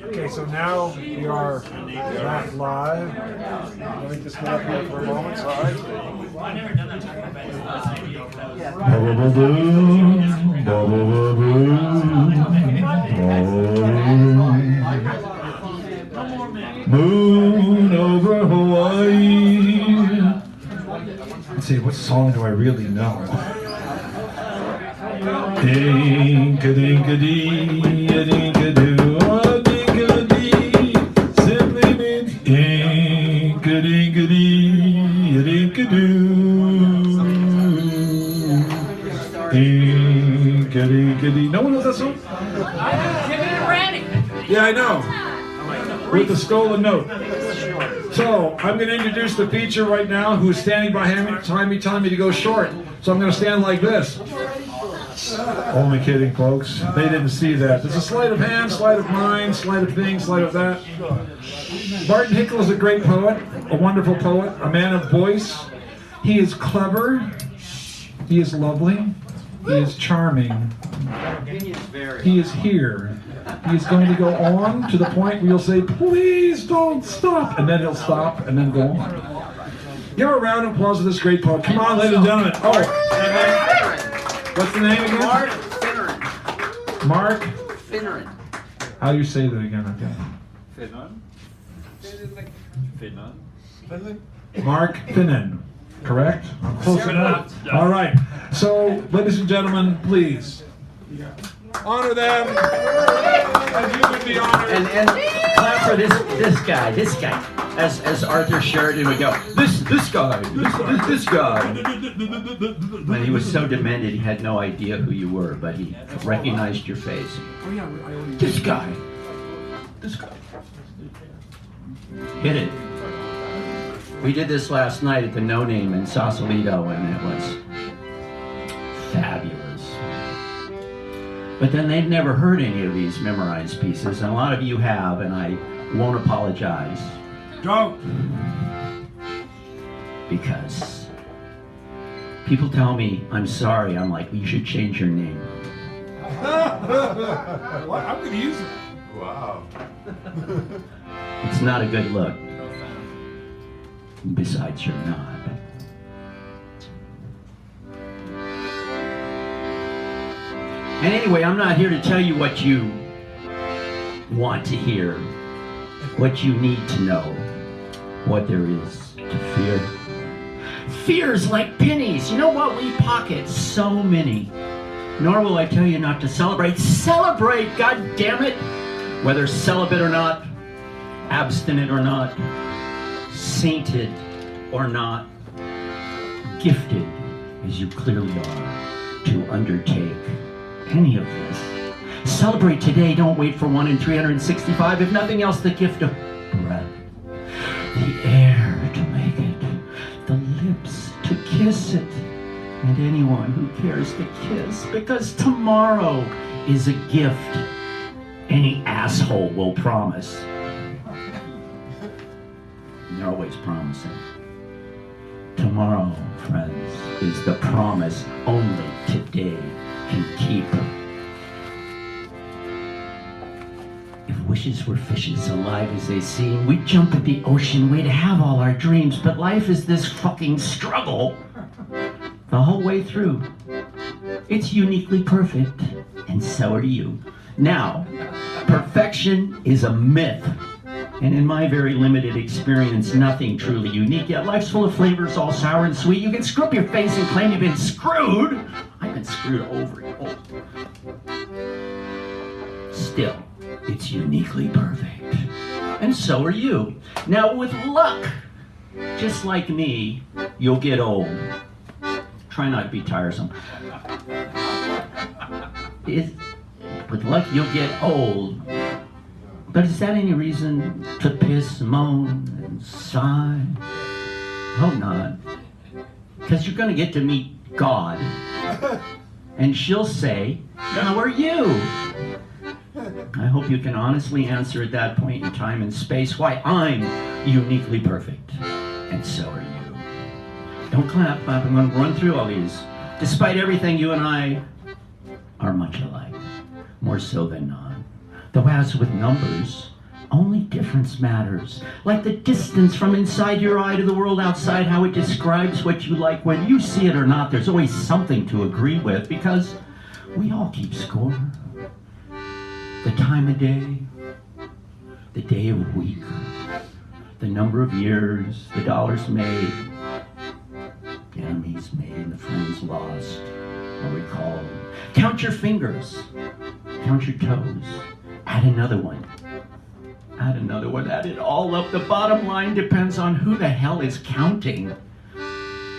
Okay, so now we are back live. Let me just get up here for a moment. Sorry. Moon over Hawaii. Let's see, what song do I really know? Dink-a-dink-a-dee, a-dink-a-doo, a-dink-a-dee, simply means dink-a-dink-a-dee, a-dink-a-doo. Dink-a-dink-a-dee. No one knows that song? Yeah, I know. With the stolen note. So, I'm going to introduce the feature right now who's standing behind me, telling me to go short. So I'm going to stand like this. Only kidding, folks. They didn't see that. There's a sleight of hand, sleight of mind, sleight of things, sleight of that. Martin Hickle is a great poet, a wonderful poet, a man of voice. He is clever. He is lovely. He is charming. He is here. He is going to go on to the point where you'll say, please don't stop. And then he'll stop and then go on. Give a round of applause for this great poet. Come on, ladies and gentlemen. Oh, what's the name again? Mark Finneran. Mark? Finneran. How do you say that again? Finneran. Mark Finneran, correct? I'm close enough. All right. So, ladies and gentlemen, please honor them as you would be honored. And clap for this guy. As Arthur Sheridan would go, this guy. When he was so demented, he had no idea who you were, but he recognized your face. This guy. Hit it. We did this last night at the No Name in Sausalito, and it was fabulous. But then they've never heard any of these memorized pieces, and a lot of you have, and I won't apologize. Don't. Because people tell me, I'm sorry. I'm like, well, you should change your name. What? I'm going to use it. Wow. It's not a good look. Besides, you're not. And anyway, I'm not here to tell you what you want to hear, what you need to know, what there is to fear. Fear's like pennies. You know what? We pocket so many. Nor will I tell you not to celebrate. Celebrate, God damn it! Whether celibate or not, abstinent or not, sainted or not, gifted as you clearly are to undertake any of this. Celebrate today. Don't wait for 1 in 365. If nothing else, the gift of breath, the air to make it, the lips to kiss it, and anyone who cares to kiss, because tomorrow is a gift any asshole will promise. And they're always promising. Tomorrow, friends, is the promise only today can keep. If wishes were fishes, alive as they seem, we'd jump at the ocean, we'd have all our dreams, but life is this fucking struggle the whole way through. It's uniquely perfect, and so are you. Now, perfection is a myth, and in my very limited experience, nothing truly unique, yet life's full of flavors, all sour and sweet. You can screw up your face and claim you've been screwed. I've been screwed over and over. Still, it's uniquely perfect, and so are you. Now, with luck, just like me, you'll get old. Try not to be tiresome. With luck, you'll get old. But is that any reason to piss, moan, and sigh? Hope not. Because you're going to get to meet God. And she'll say, how are you? I hope you can honestly answer at that point in time and space why I'm uniquely perfect. And so are you. Don't clap. I'm going to run through all these. Despite everything, you and I are much alike. More so than not. Though as with numbers, only difference matters. Like the distance from inside your eye to the world outside, how it describes what you like. Whether you see it or not, there's always something to agree with, because we all keep score. The time of day, the day of week, the number of years, the dollars made, the enemies made, the friends lost, or recalled. Count your fingers, count your toes, add another one. Add another one, add it all up. The bottom line depends on who the hell is counting.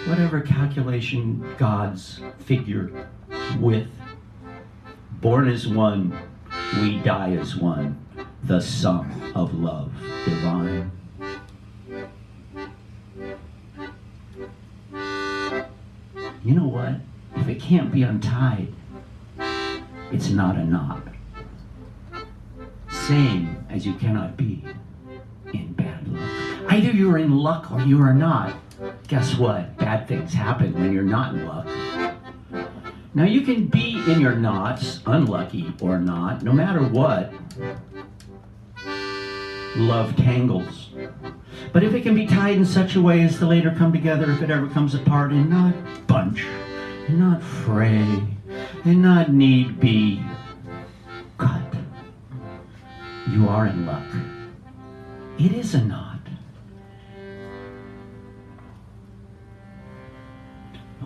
Whatever calculation gods figure with. Born as one, we die as one. The sum of love divine. You know what? If it can't be untied, it's not a knot. Same as you cannot be in bad luck. Either you're in luck or you are not. Guess what? Bad things happen when you're not in luck. Now you can be in your knots, unlucky or not, no matter what. Love tangles. But if it can be tied in such a way as to later come together, if it ever comes apart, and not bunch, and not fray, and not need be cut, you are in luck. It is a knot.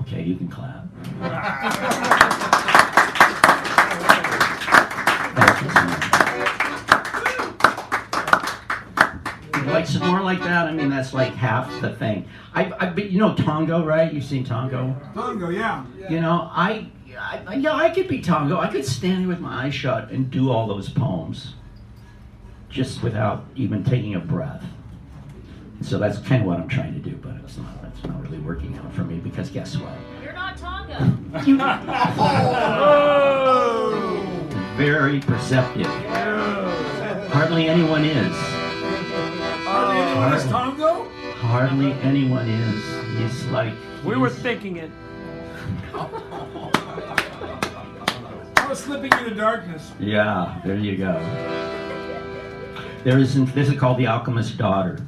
Okay, you can clap. Thank you so much. Would you like some more like that? I mean, that's like half the thing. You know Tongo, right? You've seen Tongo? Tongo, yeah. You know, I could be Tongo. I could stand here with my eyes shut and do all those poems just without even taking a breath. So that's kind of what I'm trying to do, but it's not really working out for me, because guess what? You're not Tonga. Very perceptive. Hardly anyone is. Hardly anyone is Tongo? Hardly anyone is. He's like... We were thinking it. I was slipping into darkness. Yeah, there you go. This is called The Alchemist's Daughter.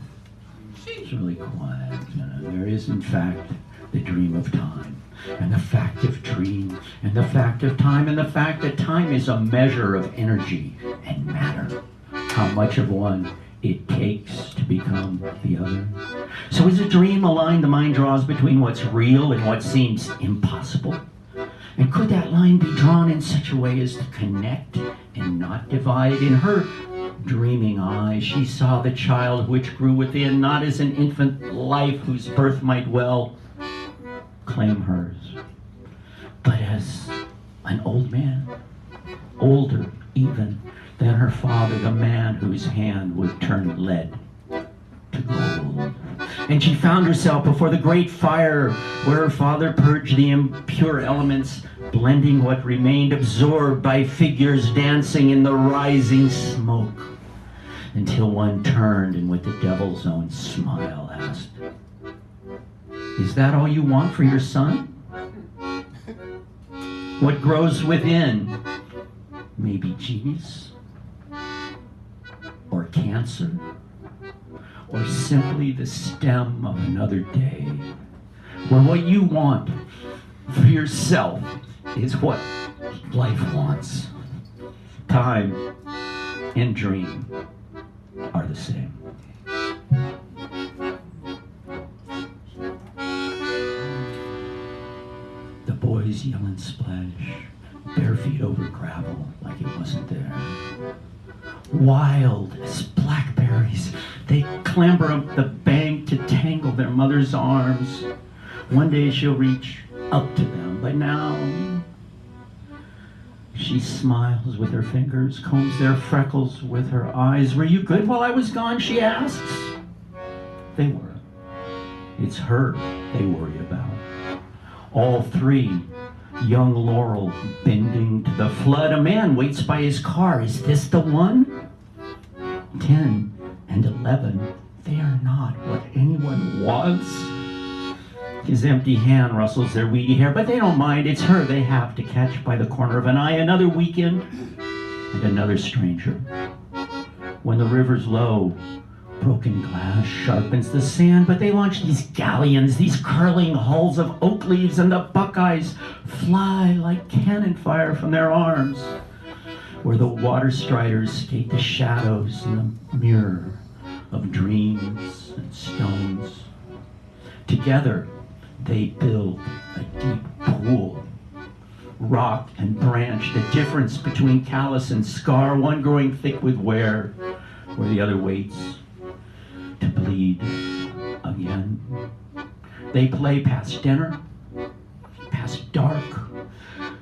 She's really quiet. There is, in fact, the dream of time, and the fact of dream, and the fact of time, and the fact that time is a measure of energy and matter. How much of one it takes to become the other. So is a dream a line the mind draws between what's real and what seems impossible? And could that line be drawn in such a way as to connect and not divide? In her dreaming eye, she saw the child which grew within, not as an infant life whose birth might well claim hers, but as an old man, older even than her father, the man whose hand would turn lead to gold. And she found herself before the great fire where her father purged the impure elements, blending what remained, absorbed by figures dancing in the rising smoke, until one turned and with the devil's own smile asked, "Is that all you want for your son? What grows within may be genius, or cancer, or simply the stem of another day, where what you want for yourself is what life wants. Time and dream are the same." The boys yell and splash, bare feet over gravel like it wasn't there. Wild as blackberries, they clamber up the bank to tangle their mother's arms. One day she'll reach up to them, but now she smiles with her fingers, combs their freckles with her eyes. "Were you good while I was gone?" she asks. They were. It's her they worry about. All three, young Laurel bending to the flood. A man waits by his car. Is this the one? 10 and 11, they are not what anyone wants. His empty hand rustles their weedy hair, but they don't mind. It's her they have to catch by the corner of an eye. Another weekend, and another stranger. When the river's low, broken glass sharpens the sand, but they launch these galleons, these curling hulls of oak leaves, and the buckeyes fly like cannon fire from their arms, where the water striders skate the shadows in the mirror of dreams and stones. Together, they build a deep pool, rock and branch, the difference between callus and scar, one growing thick with wear, where the other waits to bleed again. They play past dinner, past dark,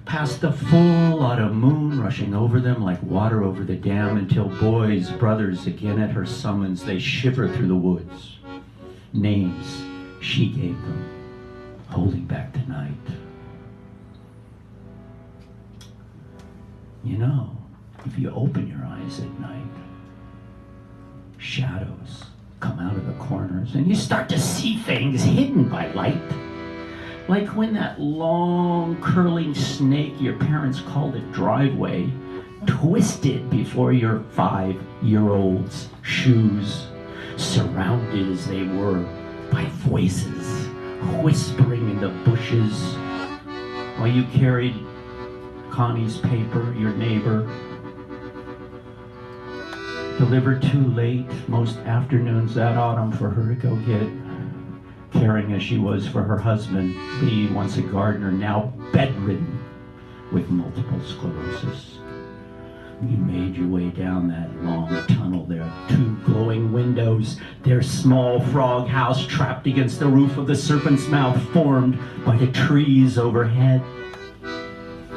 past the full autumn moon rushing over them like water over the dam, until boys, brothers, again at her summons, they shiver through the woods. Names she gave them, holding back the night. You know, if you open your eyes at night, shadows come out of the corners and you start to see things hidden by light. Like when that long curling snake your parents called a driveway twisted before your 5-year-old's shoes, surrounded as they were by voices whispering in the bushes, while you carried Connie's paper, your neighbor, delivered too late most afternoons that autumn for her to go get, caring as she was for her husband, Lee, once a gardener, now bedridden with multiple sclerosis. You made your way down that long tunnel. There are 2 glowing windows, their small frog house trapped against the roof of the serpent's mouth formed by the trees overhead.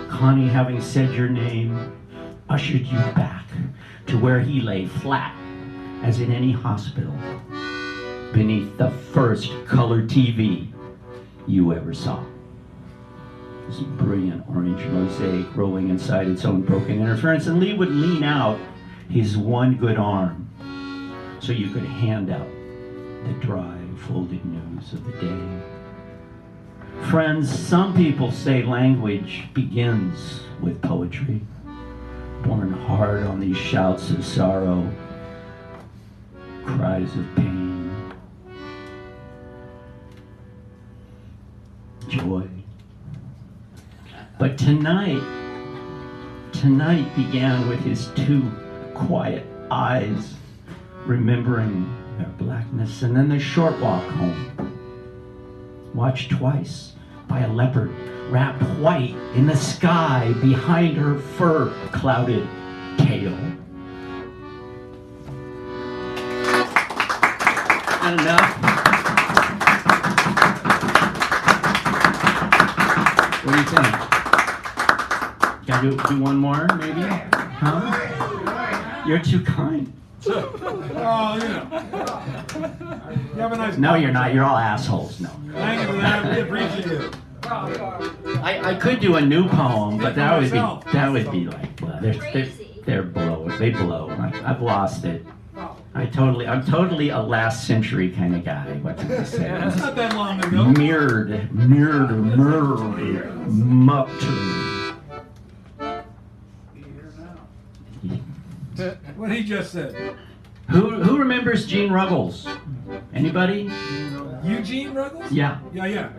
Connie, having said your name, ushered you back to where he lay flat, as in any hospital, beneath the first color TV you ever saw. This brilliant orange mosaic rolling inside its own broken interference, and Lee would lean out his one good arm so you could hand out the dry, folded news of the day. Friends, some people say language begins with poetry, born hard on these shouts of sorrow, cries of pain, joy. But tonight began with his 2 quiet eyes, remembering their blackness, and then the short walk home, watched twice by a leopard wrapped white in the sky behind her fur-clouded tail. Not enough? What do you think? Gotta do one more, maybe? Huh? You're too kind. Oh, you know. You have a nice. No, you're not. You're all assholes. No. Thank you for that. We appreciate it. I could do a new poem, but that would be like, well, they're blow. They blow. I've lost it. I'm totally a last century kind of guy. What did I say? That's not that long ago. Mirrored, mucked. What he just said. Who remembers Gene Ruggles? Anybody? Eugene Ruggles? Yeah. Yeah.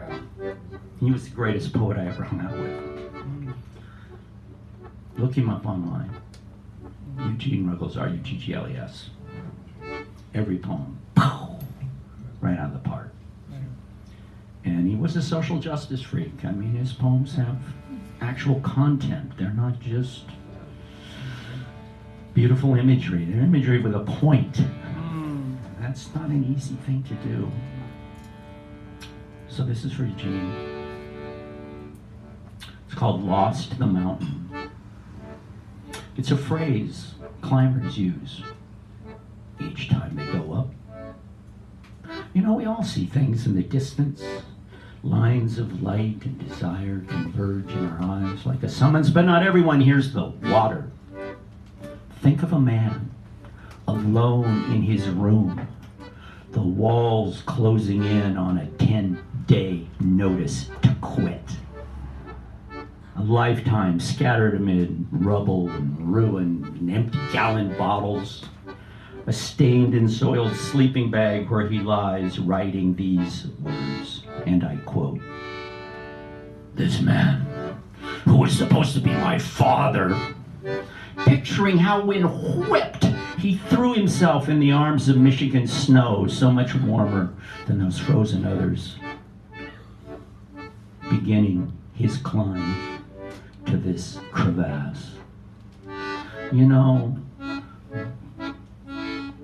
He was the greatest poet I ever hung out with. Look him up online. Eugene Ruggles, Ruggles. Every poem, right out of the park. And he was a social justice freak. I mean, his poems have actual content. They're not just beautiful imagery. They're imagery with a point. That's not an easy thing to do. So this is for Eugene. It's called Lost to the Mountain. It's a phrase climbers use each time they go up. You know, we all see things in the distance. Lines of light and desire converge in our eyes like a summons, but not everyone hears the water. Think of a man alone in his room, the walls closing in on a 10-day notice to quit. A lifetime scattered amid rubble and ruin and empty gallon bottles. A stained and soiled sleeping bag where he lies writing these words, and I quote, "This man, who was supposed to be my father," picturing how when whipped, he threw himself in the arms of Michigan snow, so much warmer than those frozen others, beginning his climb to this crevasse. You know,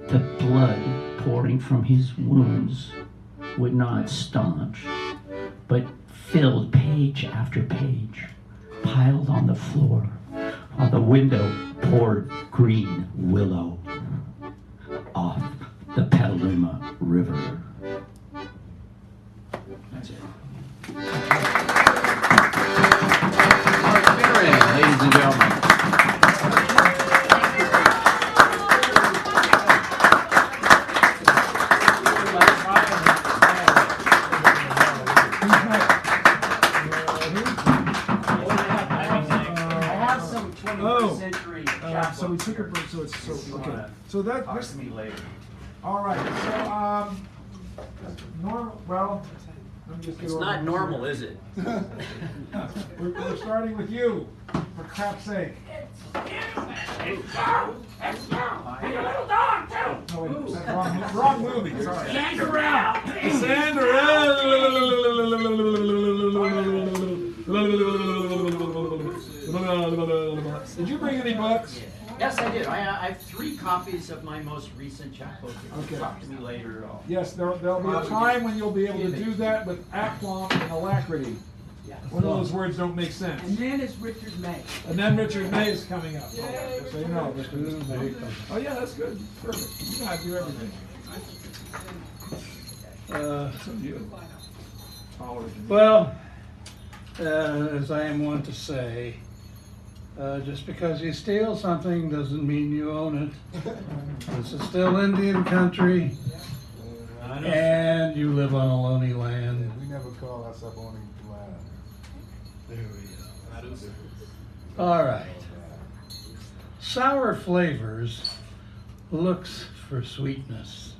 the blood pouring from his wounds would not staunch, but filled page after page, piled on the floor, while the window poured green willow off the Petaluma River. That's it. Mark Barron, ladies and gentlemen. So we took a break, so it's so okay. So that this later. All right. So normal. Well, let me just get It's over not this normal, here. is it? We're starting with you, for crap's sake. It's a little dog too. No, wait, that's wrong movie. Sorry. Cinderella. Did you bring any books? Yes, I did. I have 3 copies of my most recent chapbook. Okay. Talk to me later. Yes, there'll be a time when you'll be able to do that with aplomb and alacrity. Yeah. One of those words don't make sense. And then it's Richard May. And then Richard May is coming up. So you know, Richard May. Oh yeah, that's good. Perfect. You know how to do everything. So you. Well, as I am wont to say, just because you steal something doesn't mean you own it. This is still Indian country, and you live on a lonely land. We never call ourselves owning land. There we go. All right. Sour flavors looks for sweetness.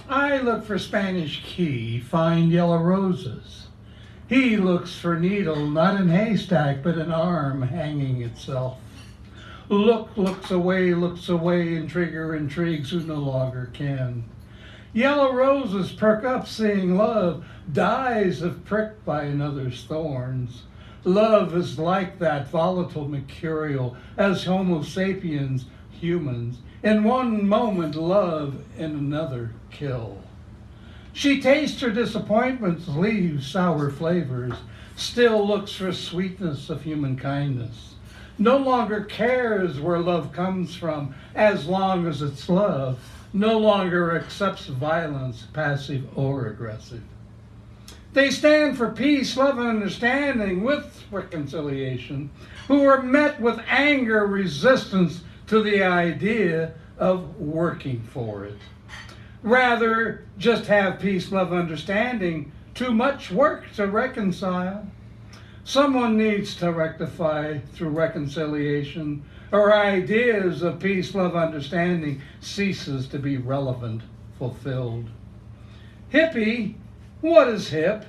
I look for Spanish key, find yellow roses. He looks for needle, not in haystack, but an arm hanging itself. Looks away, and trigger intrigues who no longer can. Yellow roses perk up seeing love, dies if pricked by another's thorns. Love is like that volatile mercurial, as Homo sapiens, humans, in one moment love, in another kill. She tastes her disappointments, leaves sour flavors, still looks for sweetness of human kindness. No longer cares where love comes from, as long as it's love. No longer accepts violence, passive or aggressive. They stand for peace, love, and understanding with reconciliation, who are met with anger, resistance to the idea of working for it. Rather, just have peace, love, understanding. Too much work to reconcile. Someone needs to rectify through reconciliation, or ideas of peace, love, understanding ceases to be relevant, fulfilled. Hippie, what is hip?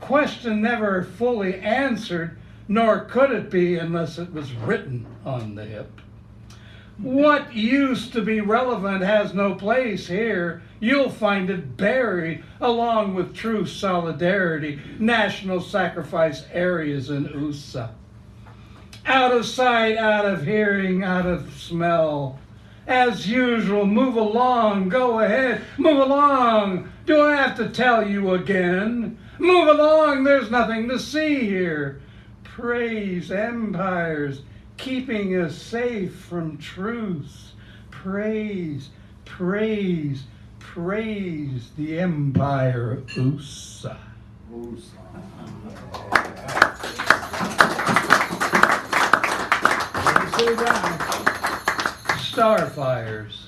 Question never fully answered, nor could it be unless it was written on the hip. What used to be relevant has no place here. You'll find it buried along with true solidarity, national sacrifice areas in USA. Out of sight, out of hearing, out of smell. As usual, move along, go ahead, move along. Do I have to tell you again? Move along, there's nothing to see here. Praise empires, keeping us safe from truth. Praise, praise, praise the empire of USA. Starfires.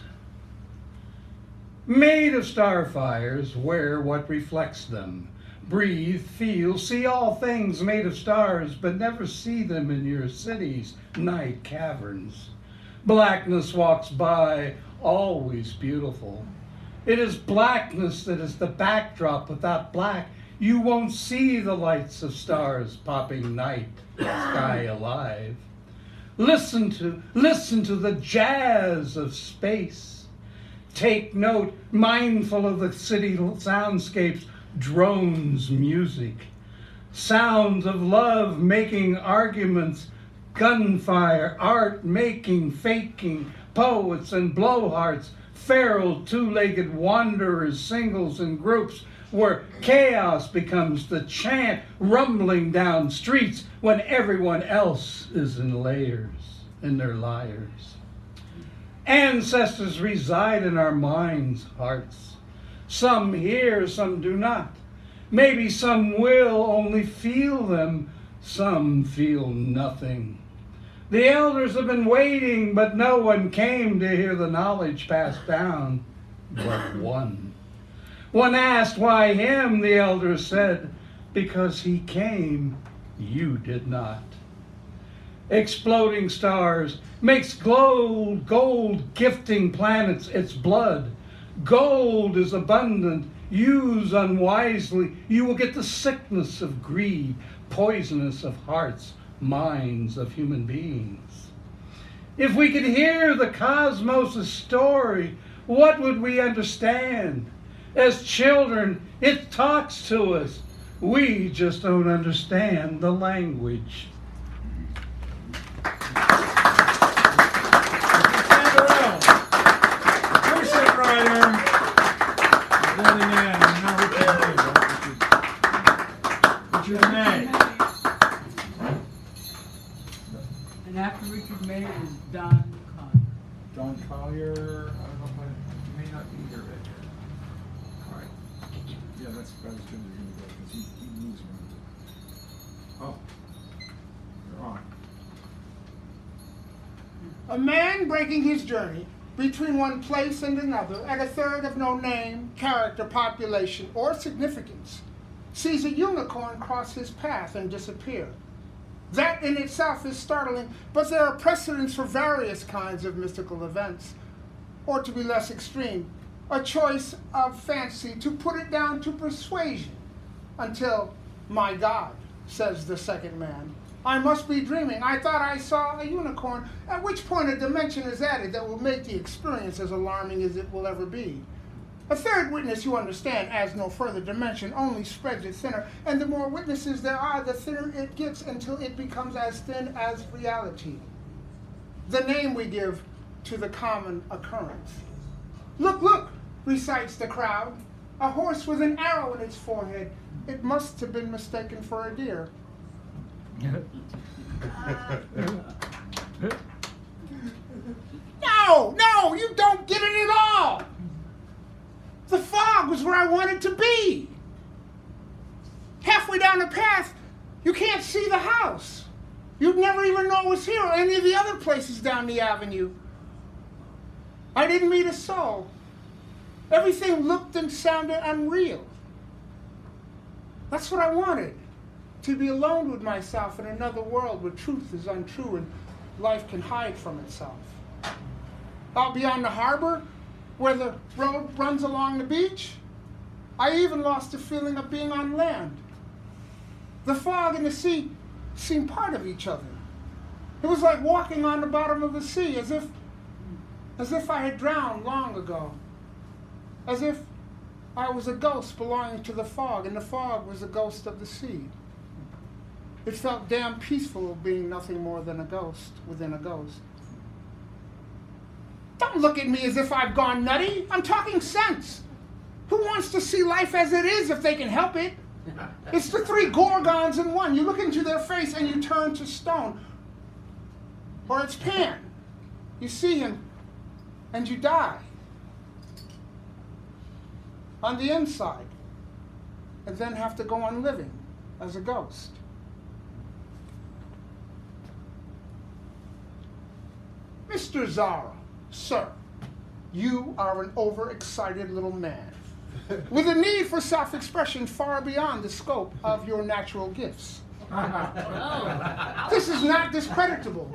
Made of starfires, wear what reflects them. Breathe, feel, see all things made of stars, but never see them in your city's night caverns. Blackness walks by, always beautiful. It is blackness that is the backdrop. Without black, you won't see the lights of stars popping night sky alive. Listen to the jazz of space. Take note, mindful of the city soundscapes, drones, music, sounds of love making arguments, gunfire, art making, faking, poets and blowhards, feral two-legged wanderers, singles and groups, where chaos becomes the chant rumbling down streets when everyone else is in their lyres. Ancestors reside in our minds, hearts. Some hear, some do not. Maybe some will only feel them, some feel nothing. The elders have been waiting, but no one came to hear the knowledge passed down, but one. One asked why him, the elders said, because he came, you did not. Exploding stars makes gold gifting planets its blood. Gold is abundant, use unwisely, you will get the sickness of greed, poisonous of hearts, minds of human beings. If we could hear the cosmos' story, what would we understand? As children, it talks to us. We just don't understand the language. And after Richard May is Don Collier. Don Collier, I don't know if he may not be here right here. All right. Yeah, that's about as good as you're going to go because he moves around. Oh, you're on. A man breaking his journey between one place and another at a third of no name, character, population, or significance sees a unicorn cross his path and disappear. That in itself is startling, but there are precedents for various kinds of mystical events. Or to be less extreme, a choice of fancy to put it down to persuasion until, my God, says the second man, I must be dreaming. I thought I saw a unicorn, at which point a dimension is added that will make the experience as alarming as it will ever be. A third witness, you understand, adds no further dimension, only spreads it thinner, and the more witnesses there are, the thinner it gets until it becomes as thin as reality. The name we give to the common occurrence. Look, look, recites the crowd. A horse with an arrow in its forehead. It must have been mistaken for a deer. No, you don't get it at all. The fog was where I wanted to be. Halfway down the path, you can't see the house. You'd never even know it was here or any of the other places down the avenue. I didn't meet a soul. Everything looked and sounded unreal. That's what I wanted, to be alone with myself in another world where truth is untrue and life can hide from itself. Out beyond the harbor, where the road runs along the beach, I even lost the feeling of being on land. The fog and the sea seemed part of each other. It was like walking on the bottom of the sea, as if I had drowned long ago. As if I was a ghost belonging to the fog, and the fog was a ghost of the sea. It felt damn peaceful being nothing more than a ghost within a ghost. Don't look at me as if I've gone nutty. I'm talking sense. Who wants to see life as it is if they can help it? It's the three Gorgons in one. You look into their face and you turn to stone. Or it's Pan. You see him and you die. On the inside. And then have to go on living as a ghost. Mr. Zara, sir, you are an overexcited little man. with a need for self-expression far beyond the scope of your natural gifts. This is not discreditable.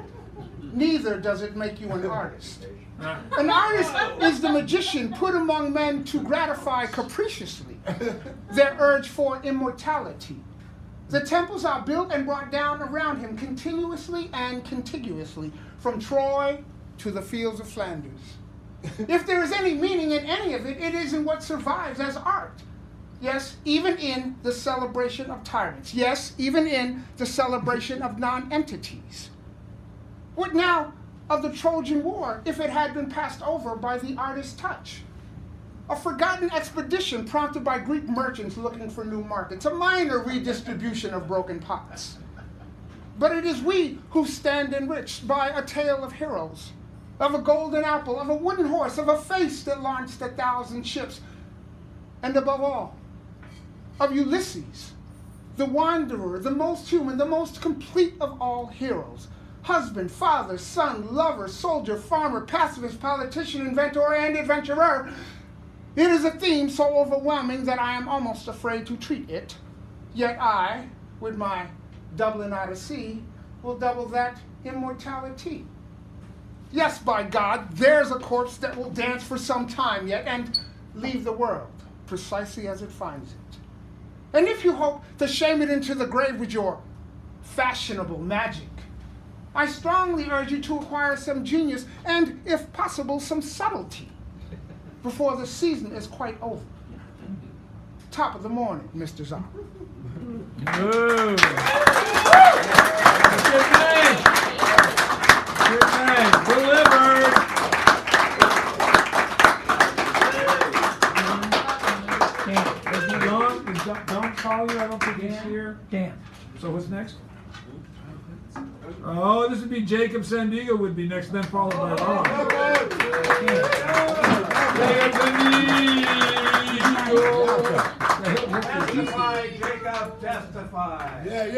Neither does it make you an artist. An artist is the magician put among men to gratify capriciously their urge for immortality. The temples are built and brought down around him continuously and contiguously, from Troy to the fields of Flanders. If there is any meaning in any of it, it is in what survives as art. Yes, even in the celebration of tyrants. Yes, even in the celebration of non-entities. What now of the Trojan War if it had been passed over by the artist's touch? A forgotten expedition prompted by Greek merchants looking for new markets, a minor redistribution of broken pots. But it is we who stand enriched by a tale of heroes, of a golden apple, of a wooden horse, of a face that launched 1,000 ships, and above all, of Ulysses, the wanderer, the most human, the most complete of all heroes. Husband, father, son, lover, soldier, farmer, pacifist, politician, inventor, and adventurer. It is a theme so overwhelming that I am almost afraid to treat it. Yet I, with my Dublin Odyssey, will double that immortality. Yes, by God, there's a corpse that will dance for some time yet and leave the world precisely as it finds it. And if you hope to shame it into the grave with your fashionable magic, I strongly urge you to acquire some genius and, if possible, some subtlety before the season is quite over. Top of the morning, Mr. Zahn. Good man. Good man. Delivered. Is he gone? Is Don call you? I don't think he's here. Dan. So what's next? Oh, this would be Jacob Sandiego would be next, then followed by Ron. Testify, Jacob, testify.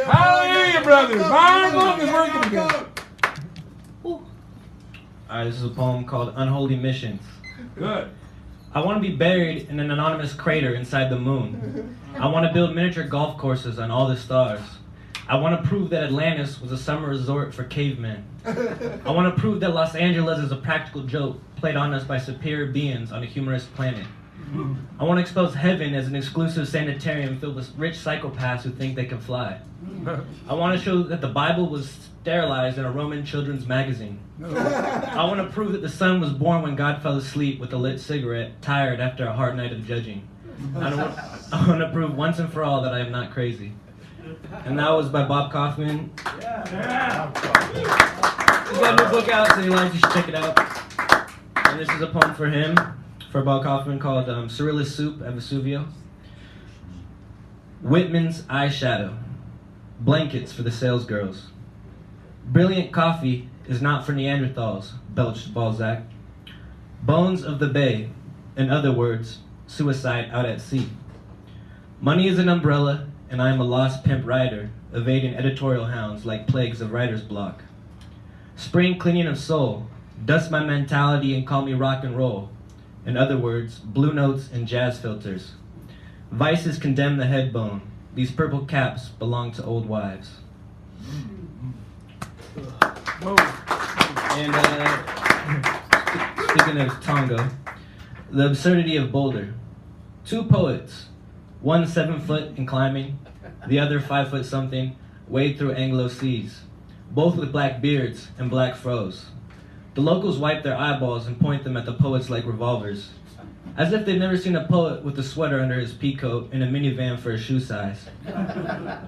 Hallelujah, brothers. My book is working again. Alright, this is a poem called Unholy Missions. Good. I want to be buried in an anonymous crater inside the moon. I want to build miniature golf courses on all the stars. I want to prove that Atlantis was a summer resort for cavemen. I want to prove that Los Angeles is a practical joke played on us by superior beings on a humorous planet. I want to expose heaven as an exclusive sanitarium filled with rich psychopaths who think they can fly. I want to show that the Bible was sterilized in a Roman children's magazine. I want to prove that the sun was born when God fell asleep with a lit cigarette, tired after a hard night of judging. I want to prove once and for all that I am not crazy. And that was by Bob Kaufman. Yeah. He's got a new book out, so you like, you should check it out. And this is a poem for him, for Bob Kaufman, called Cyrillus Soup at Vesuvio. Whitman's eyeshadow. Blankets for the salesgirls. Brilliant coffee is not for Neanderthals, belched Balzac. Bones of the Bay, in other words, suicide out at sea. Money is an umbrella, and I am a lost pimp rider, evading editorial hounds like plagues of writer's block. Spring cleaning of soul, dust my mentality and call me rock and roll. In other words, blue notes and jazz filters. Vices condemn the head bone. These purple caps belong to old wives. And speaking of tango, the absurdity of Boulder. Two poets, one 7 foot and climbing, the other 5 foot something, wade through Anglo seas, both with black beards and black froze. The locals wipe their eyeballs and point them at the poets like revolvers, as if they've never seen a poet with a sweater under his peacoat and a minivan for a shoe size.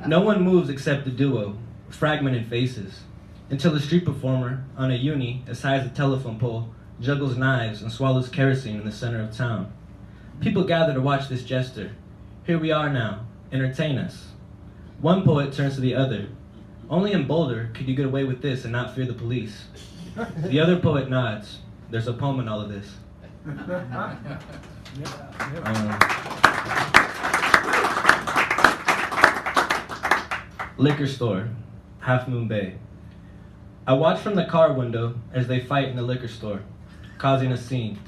No one moves except the duo, fragmented faces, until a street performer on a uni as high as a telephone pole juggles knives and swallows kerosene in the center of town. People gather to watch this jester. Here we are now. Entertain us. One poet turns to the other. Only in Boulder could you get away with this and not fear the police. The other poet nods. There's a poem in all of this. Liquor store, Half Moon Bay. I watch from the car window as they fight in the liquor store, causing a scene.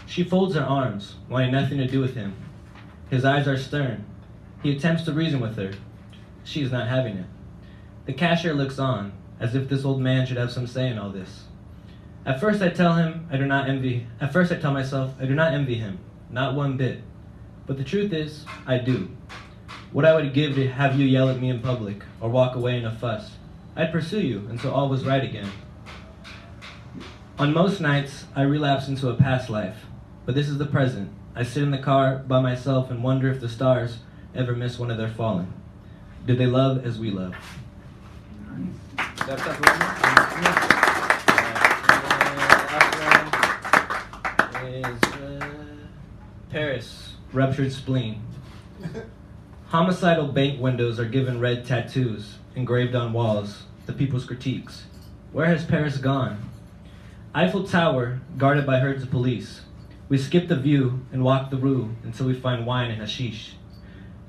She folds her arms, wanting nothing to do with him, His eyes are stern. He attempts to reason with her. She is not having it. The cashier looks on, as if this old man should have some say in all this. At first I tell myself, I do not envy him, not one bit. But the truth is, I do. What I would give to have you yell at me in public, or walk away in a fuss. I'd pursue you until all was right again. On most nights, I relapse into a past life, but this is the present. I sit in the car by myself and wonder if the stars ever miss one of their falling. Do they love as we love? Paris, ruptured spleen. Homicidal bank windows are given red tattoos, engraved on walls, the people's critiques. Where has Paris gone? Eiffel Tower, guarded by herds of police. We skip the view and walk the rue until we find wine and hashish.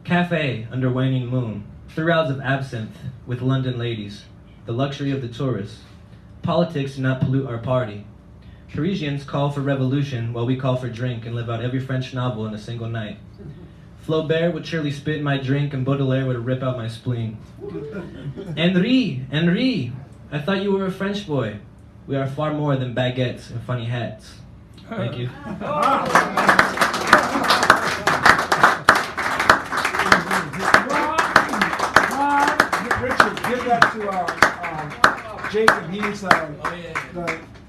Cafe under waning moon, 3 rounds of absinthe with London ladies, the luxury of the tourist. Politics do not pollute our party. Parisians call for revolution while we call for drink and live out every French novel in a single night. Flaubert would surely spit in my drink and Baudelaire would rip out my spleen. Henri, I thought you were a French boy. We are far more than baguettes and funny hats. Thank you. Richard, give that to Jacob. He's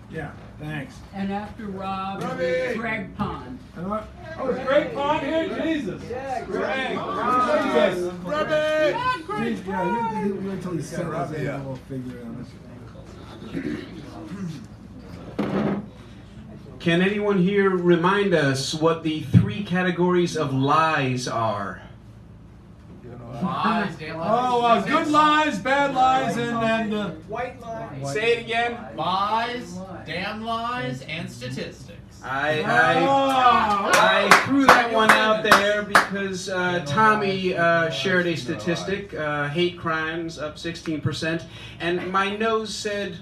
yeah, thanks. And after Rob, Robbie! Greg Pond. And what? Oh, is Greg Pond here? Jesus. Yeah, Greg. Robbie! Yeah, you wait until he settles in and we'll figure it out. Can anyone here remind us what the 3 categories of lies are? Lies, Good lies, bad lies, and white lies. Say it again. Lies, damn lies, and statistics. I threw that one out there because Tommy shared a statistic, hate crimes up 16%, and my nose said,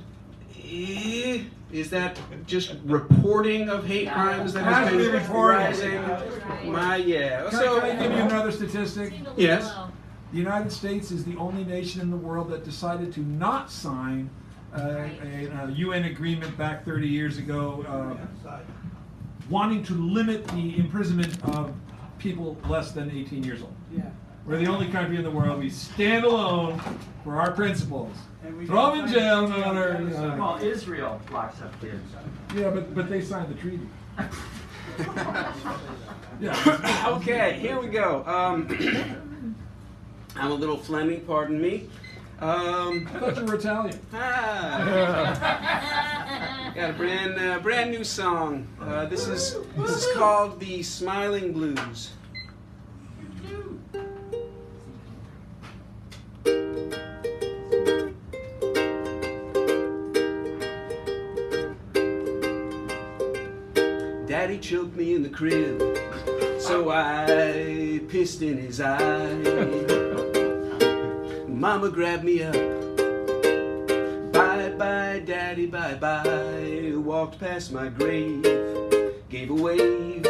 is that just reporting of hate crimes that has been rising? Can I give you another statistic? Yes. The United States is the only nation in the world that decided to not sign a UN agreement back 30 years ago wanting to limit the imprisonment of people less than 18 years old. Yeah. We're the only country in the world. We stand alone for our principles. Throw them in jail, no matter. Well, Israel locks up kids. Yeah, but they signed the treaty. Yeah. Okay, here we go. I'm a little Fleming, pardon me. I thought you were Italian. Got a brand new song. This is called the Smiling Blues. Daddy choked me in the crib, so I pissed in his eye. Mama grabbed me up. Bye-bye, Daddy, bye-bye. Walked past my grave, gave a wave,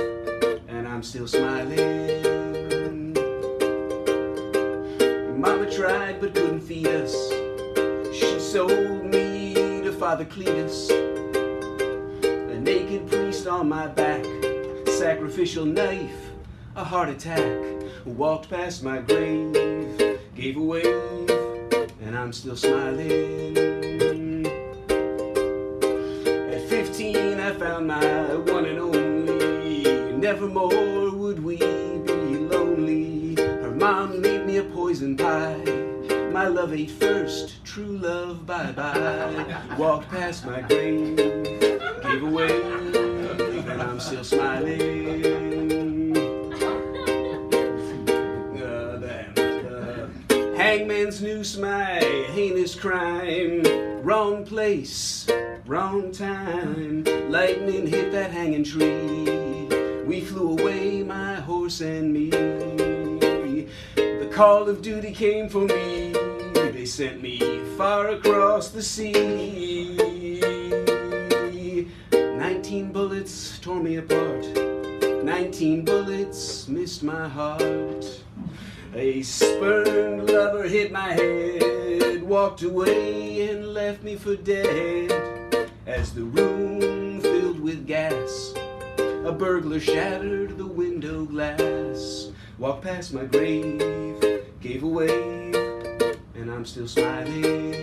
and I'm still smiling. Mama tried but couldn't feed us. She sold me to Father Cletus. A naked priest on my back, sacrificial knife, a heart attack. Walked past my grave, gave a wave, and I'm still smiling. At 15 I found my one and only. Nevermore would we be lonely. Her mom made me a poison pie. My love ate first, true love, bye-bye. Walked past my grave, gave a wave, and I'm still smiling. Hangman's noose, my heinous crime. Wrong place, wrong time. Lightning hit that hanging tree. We flew away, my horse and me. The call of duty came for me. They sent me far across the sea. 19 bullets tore me apart. 19 bullets just missed my heart. A spurned lover hit my head, walked away and left me for dead. As the room filled with gas, a burglar shattered the window glass. Walked past my grave, gave a wave, and I'm still smiling.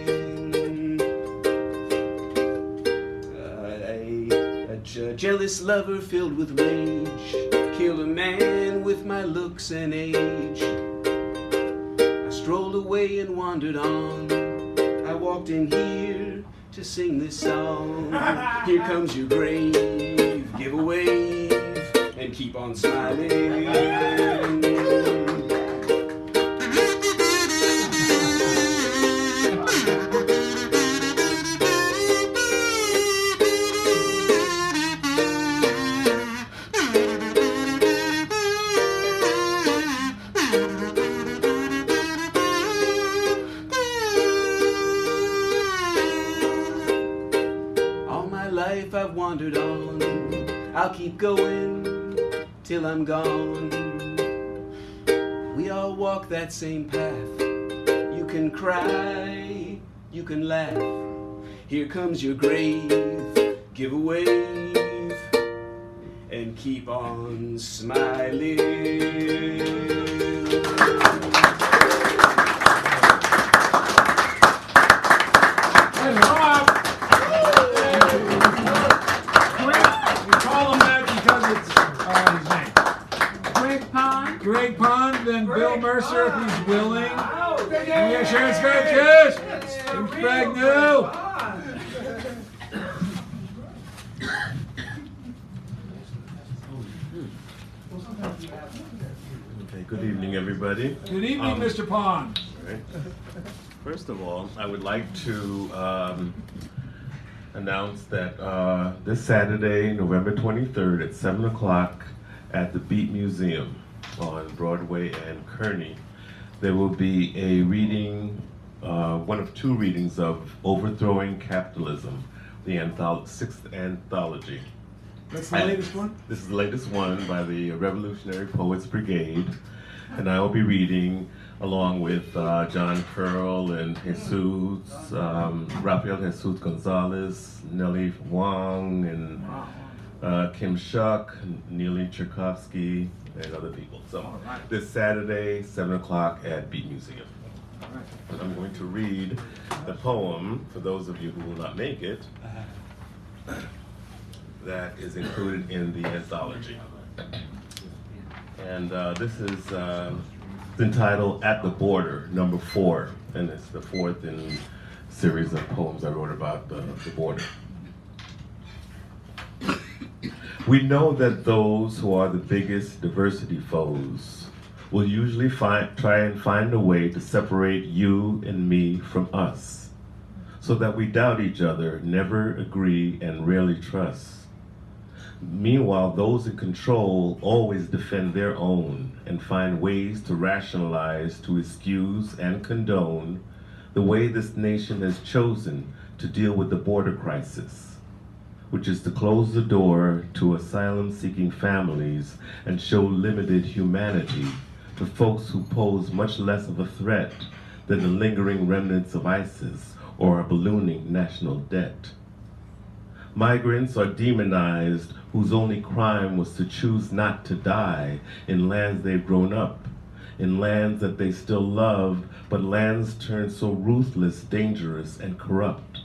A jealous lover filled with rage killed a man with my looks and age. I strolled away and wandered on. I walked in here to sing this song. Here comes your grave, give a wave, and keep on smiling. I've wandered on, I'll keep going till I'm gone. We all walk that same path. You can cry, you can laugh. Here comes your grave, give a wave, and keep on smiling. Greg Pond, then Bill Mercer if he's willing. Yeah, Sharon Scratches! It's Greg New! Okay, good evening, everybody. Good evening, Mr. Pond. Right. First of all, I would like to announce that this Saturday, November 23rd at 7 o'clock at the Beat Museum on Broadway and Kearny, there will be a reading, one of two readings of Overthrowing Capitalism, the sixth anthology. That's the latest one? This is the latest one by the Revolutionary Poets Brigade, and I will be reading along with John Pearl and Jesus, Rafael Jesus Gonzalez, Nellie Wong, and Kim Shuck, Neely Tchaikovsky, and other people. So this Saturday, 7 o'clock at Beat Museum. I'm going to read the poem, for those of you who will not make it, that is included in the anthology. And this is entitled At the Border, number 4, and it's the 4th in a series of poems I wrote about the border. We know that those who are the biggest diversity foes will usually try and find a way to separate you and me from us, so that we doubt each other, never agree, and rarely trust. Meanwhile, those in control always defend their own and find ways to rationalize, to excuse, and condone the way this nation has chosen to deal with the border crisis, which is to close the door to asylum-seeking families and show limited humanity to folks who pose much less of a threat than the lingering remnants of ISIS or a ballooning national debt. Migrants are demonized whose only crime was to choose not to die in lands they've grown up, in lands that they still love, but lands turned so ruthless, dangerous, and corrupt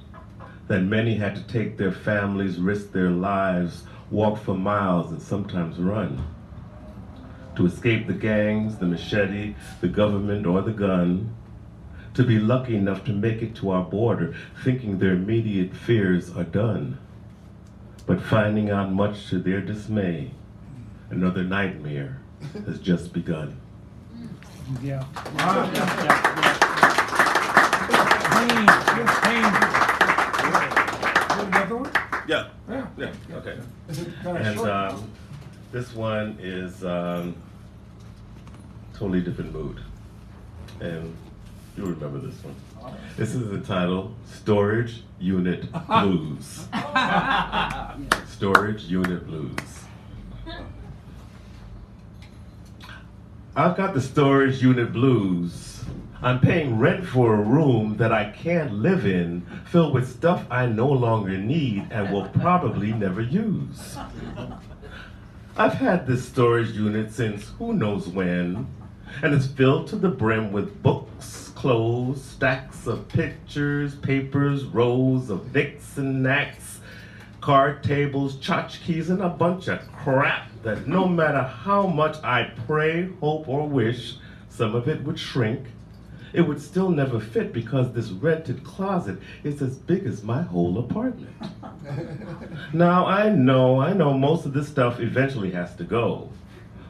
that many had to take their families, risk their lives, walk for miles, and sometimes run to escape the gangs, the machete, the government, or the gun, to be lucky enough to make it to our border, thinking their immediate fears are done, but finding out much to their dismay, another nightmare has just begun. Yeah. Wow. Another one? Yeah. Yeah. Yeah. Okay. Is it kind of And short? this one is totally different mood, and you'll remember this one. This is the title, Storage Unit Blues. Storage Unit Blues. I've got the storage unit blues. I'm paying rent for a room that I can't live in, filled with stuff I no longer need and will probably never use. I've had this storage unit since who knows when, and it's filled to the brim with books, clothes, stacks of pictures, papers, rows of knicks and knacks, card tables, tchotchkes, and a bunch of crap that no matter how much I pray, hope, or wish some of it would shrink, it would still never fit because this rented closet is as big as my whole apartment. Now, I know most of this stuff eventually has to go,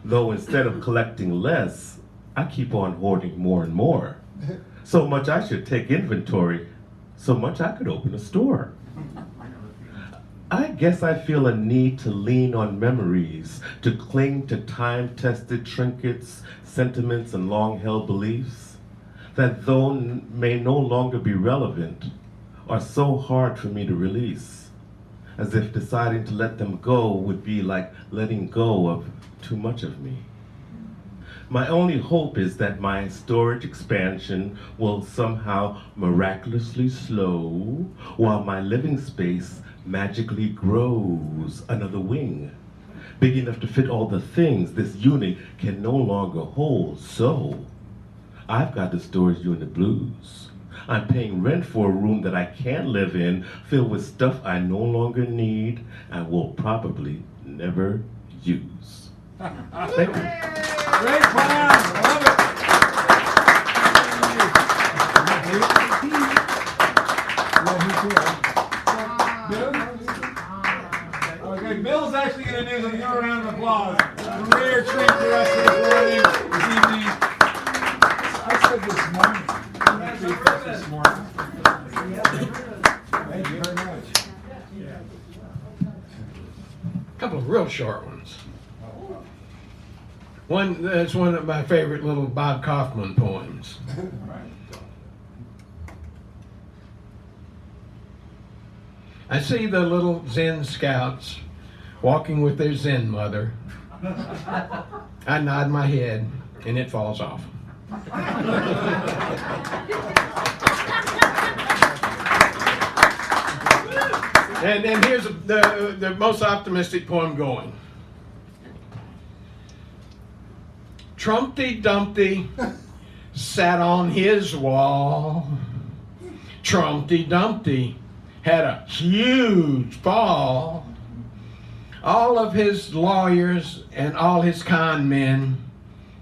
though instead of collecting less, I keep on hoarding more and more. So much I should take inventory, so much I could open a store. I guess I feel a need to lean on memories, to cling to time-tested trinkets, sentiments, and long-held beliefs that, though may no longer be relevant, are so hard for me to release, as if deciding to let them go would be like letting go of too much of me. My only hope is that my storage expansion will somehow miraculously slow while my living space magically grows another wing, big enough to fit all the things this unit can no longer hold. So, I've got the storage unit blues. I'm paying rent for a room that I can't live in, filled with stuff I no longer need and will probably never use. Thank you. Great plan! Love it! Okay, Bill's actually going to do another round of applause. A rare treat for us this evening. I said this morning. A treat for us this morning. Thank you very much. A couple of real short ones. One that's one of my favorite little Bob Kaufman poems. I see the little Zen scouts walking with their Zen mother. I nod my head and it falls off. And here's the most optimistic poem going. Trumpty Dumpty sat on his wall. Trumpty Dumpty had a huge fall. All of his lawyers and all his con men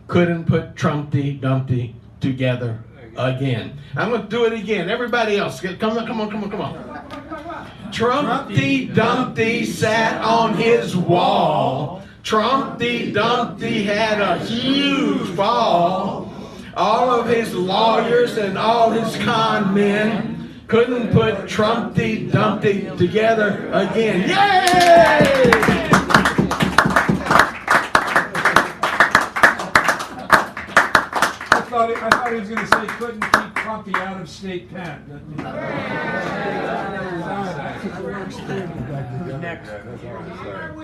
couldn't put Trumpty Dumpty together again. I'm going to do it again. Everybody else, come on. Trumpty Dumpty sat on his wall. Trumpty Dumpty had a huge fall. All of his lawyers and all his con men couldn't put Trumpty Dumpty together again. Yay! I thought he was going to say couldn't keep Trumpy out of state pen.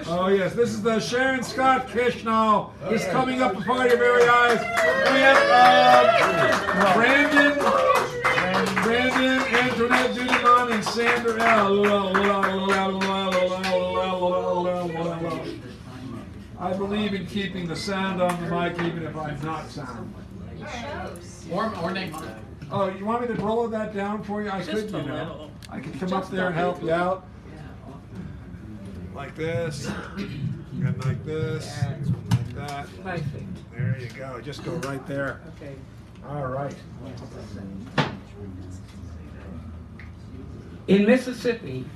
Oh yes, this is the Sharon Scott Kish now. Is coming up before your very eyes. We have Brandon, Antoinette Dudeman, and Sandra L. I believe in keeping the sound on the mic even if I'm not sound. Or name. Oh, you want me to roll that down for you? I could, you know. I could come up there and help you out. Like this. And like this. Like that. Perfect. There you go. Just go right there. Okay. All right. In Mississippi,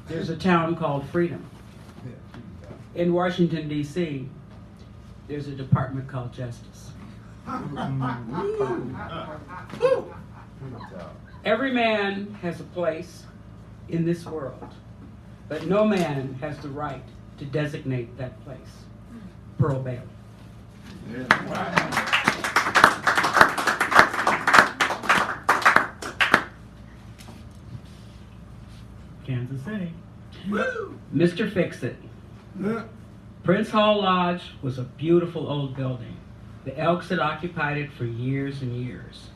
there's a town called Freedom. In Washington, D.C., there's a department called Justice. Every man has a place in this world, but no man has the right to designate that place. Pearl Bailey. Kansas City. Mr. Fix-It. Prince Hall Lodge was a beautiful old building. The Elks had occupied it for years and years.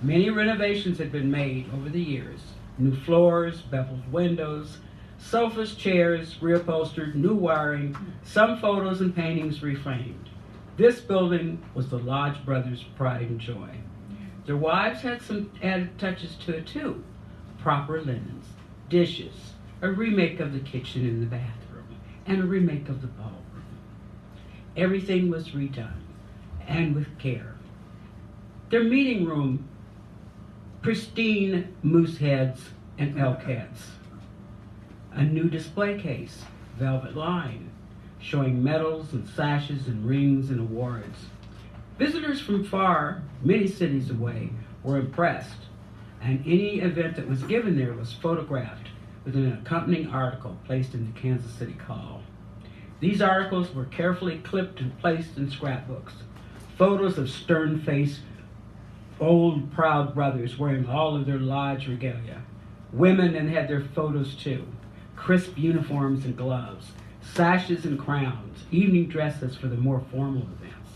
Many renovations had been made over the years. New floors, beveled windows, sofas, chairs, reupholstered, new wiring, some photos and paintings reframed. This building was the Lodge brothers' pride and joy. Their wives had some added touches to it too. Proper linens, dishes, a remake of the kitchen and the bathroom, and a remake of the ballroom. Everything was redone, and with care. Their meeting room, pristine moose heads and elk heads. A new display case, velvet lined, showing medals and sashes and rings and awards. Visitors from far, many cities away, were impressed, and any event that was given there was photographed with an accompanying article placed in the Kansas City Call. These articles were carefully clipped and placed in scrapbooks. Photos of stern-faced, old, proud brothers wearing all of their lodge regalia. Women and had their photos too. Crisp uniforms and gloves, sashes and crowns, evening dresses for the more formal events.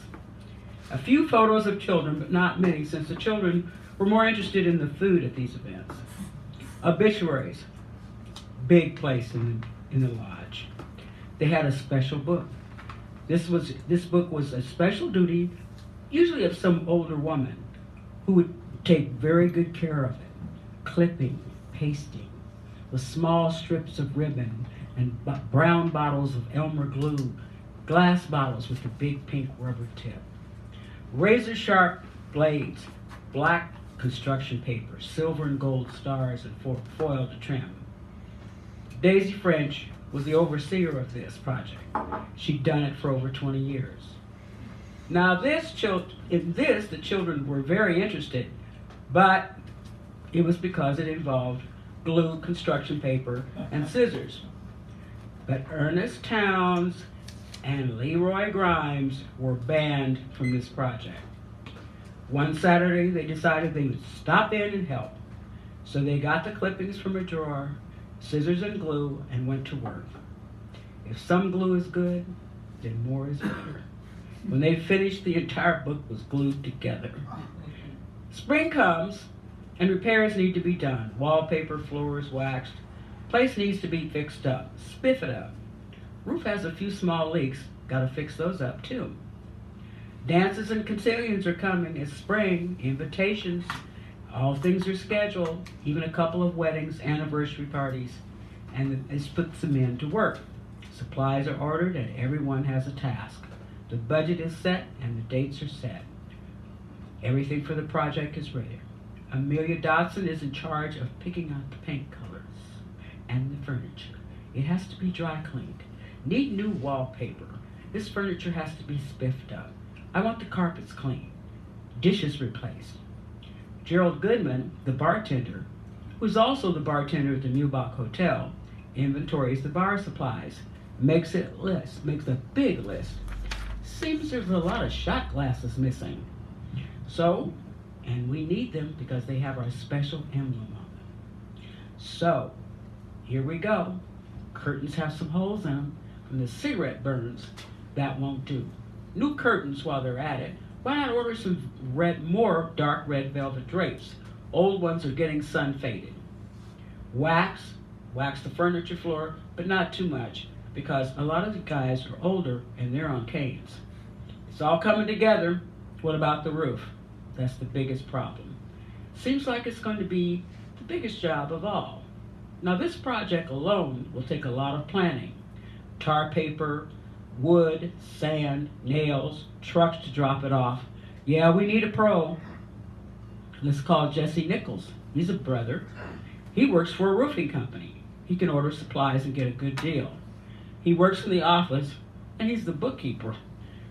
A few photos of children, but not many, since the children were more interested in the food at these events. Obituaries, big place in the lodge. They had a special book. This book was a special duty, usually of some older woman, who would take very good care of it, clipping, pasting, with small strips of ribbon and brown bottles of Elmer glue, glass bottles with a big pink rubber tip. Razor-sharp blades, black construction paper, silver and gold stars, and foil to trim. Daisy French was the overseer of this project. She'd done it for over 20 years. Now in this, the children were very interested, but it was because it involved glue, construction paper, and scissors. But Ernest Towns and Leroy Grimes were banned from this project. One Saturday, they decided they would stop in and help. So they got the clippings from a drawer, scissors and glue, and went to work. If some glue is good, then more is better. When they finished, the entire book was glued together. Spring comes, and repairs need to be done. Wallpaper, floors waxed. Place needs to be fixed up. Spiff it up. Roof has a few small leaks. Gotta fix those up too. Dances and cotillions are coming. It's spring. Invitations. All things are scheduled. Even a couple of weddings, anniversary parties. And this puts the men to work. Supplies are ordered and everyone has a task. The budget is set and the dates are set. Everything for the project is ready. Amelia Dodson is in charge of picking out the paint colors and the furniture. It has to be dry cleaned. Need new wallpaper. This furniture has to be spiffed up. I want the carpets clean. Dishes replaced. Gerald Goodman, the bartender, who's also the bartender at the Mubach Hotel, inventories the bar supplies, makes a big list. Seems there's a lot of shot glasses missing. So, and we need them because they have our special emblem on them. So, here we go. Curtains have some holes in them from the cigarette burns. That won't do. New curtains while they're at it. Why not order some more dark red velvet drapes? Old ones are getting sun faded. Wax the furniture floor, but not too much because a lot of the guys are older and they're on canes. It's all coming together. What about the roof? That's the biggest problem. Seems like it's going to be the biggest job of all. Now this project alone will take a lot of planning. Tar paper, wood, sand, nails, trucks to drop it off. Yeah, we need a pro. Let's call Jesse Nichols. He's a brother. He works for a roofing company. He can order supplies and get a good deal. He works in the office and he's the bookkeeper.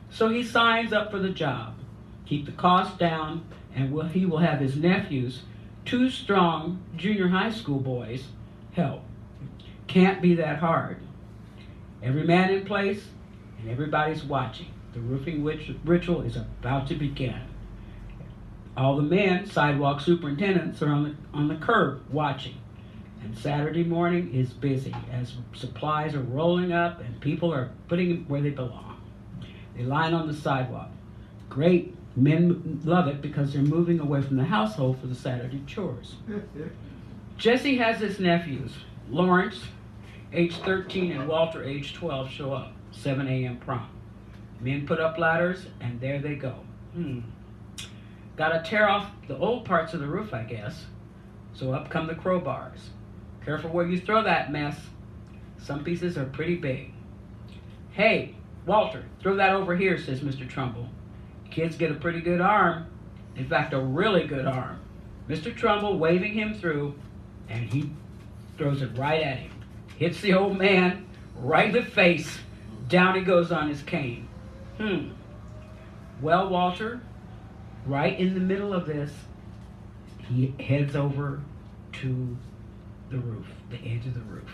So he signs up for the job. Keep the cost down, and he will have his nephews, 2 strong junior high school boys, help. Can't be that hard. Every man in place, and everybody's watching. The roofing ritual is about to begin. All the men, sidewalk superintendents, are on the curb watching. And Saturday morning is busy as supplies are rolling up and people are putting them where they belong. They line on the sidewalk. great. Men love it because they're moving away from the household for the Saturday chores. Jesse has his nephews, Lawrence, age 13, and Walter, age 12, show up, 7 a.m. prompt. Men put up ladders, and there they go. Gotta tear off the old parts of the roof, I guess. So up come the crowbars. Careful where you throw that mess. Some pieces are pretty big. Hey, Walter, throw that over here, says Mr. Trumbull. Kids get a pretty good arm. In fact, a really good arm. Mr. Trumbull waving him through, and he throws it right at him. Hits the old man right in the face. Down he goes on his cane. Well, Walter, right in the middle of this, he heads over to the roof, the edge of the roof.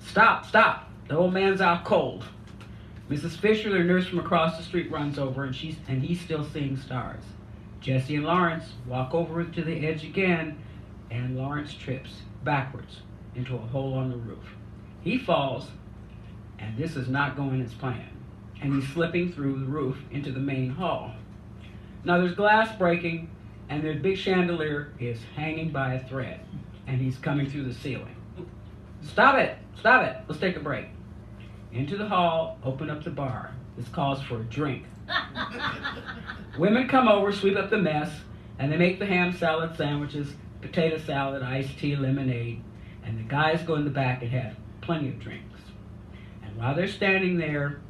Stop, stop. The old man's out cold. Mrs. Fisher, their nurse from across the street, runs over, and he's still seeing stars. Jesse and Lawrence walk over to the edge again, and Lawrence trips backwards into a hole on the roof. He falls, and this is not going as planned, and he's slipping through the roof into the main hall. Now there's glass breaking, and their big chandelier is hanging by a thread, and he's coming through the ceiling. Stop it! Stop it! Let's take a break. Into the hall, open up the bar. This calls for a drink. Women come over, sweep up the mess, and they make the ham salad sandwiches, potato salad, iced tea, lemonade, and the guys go in the back and have plenty of drinks. And while they're standing there,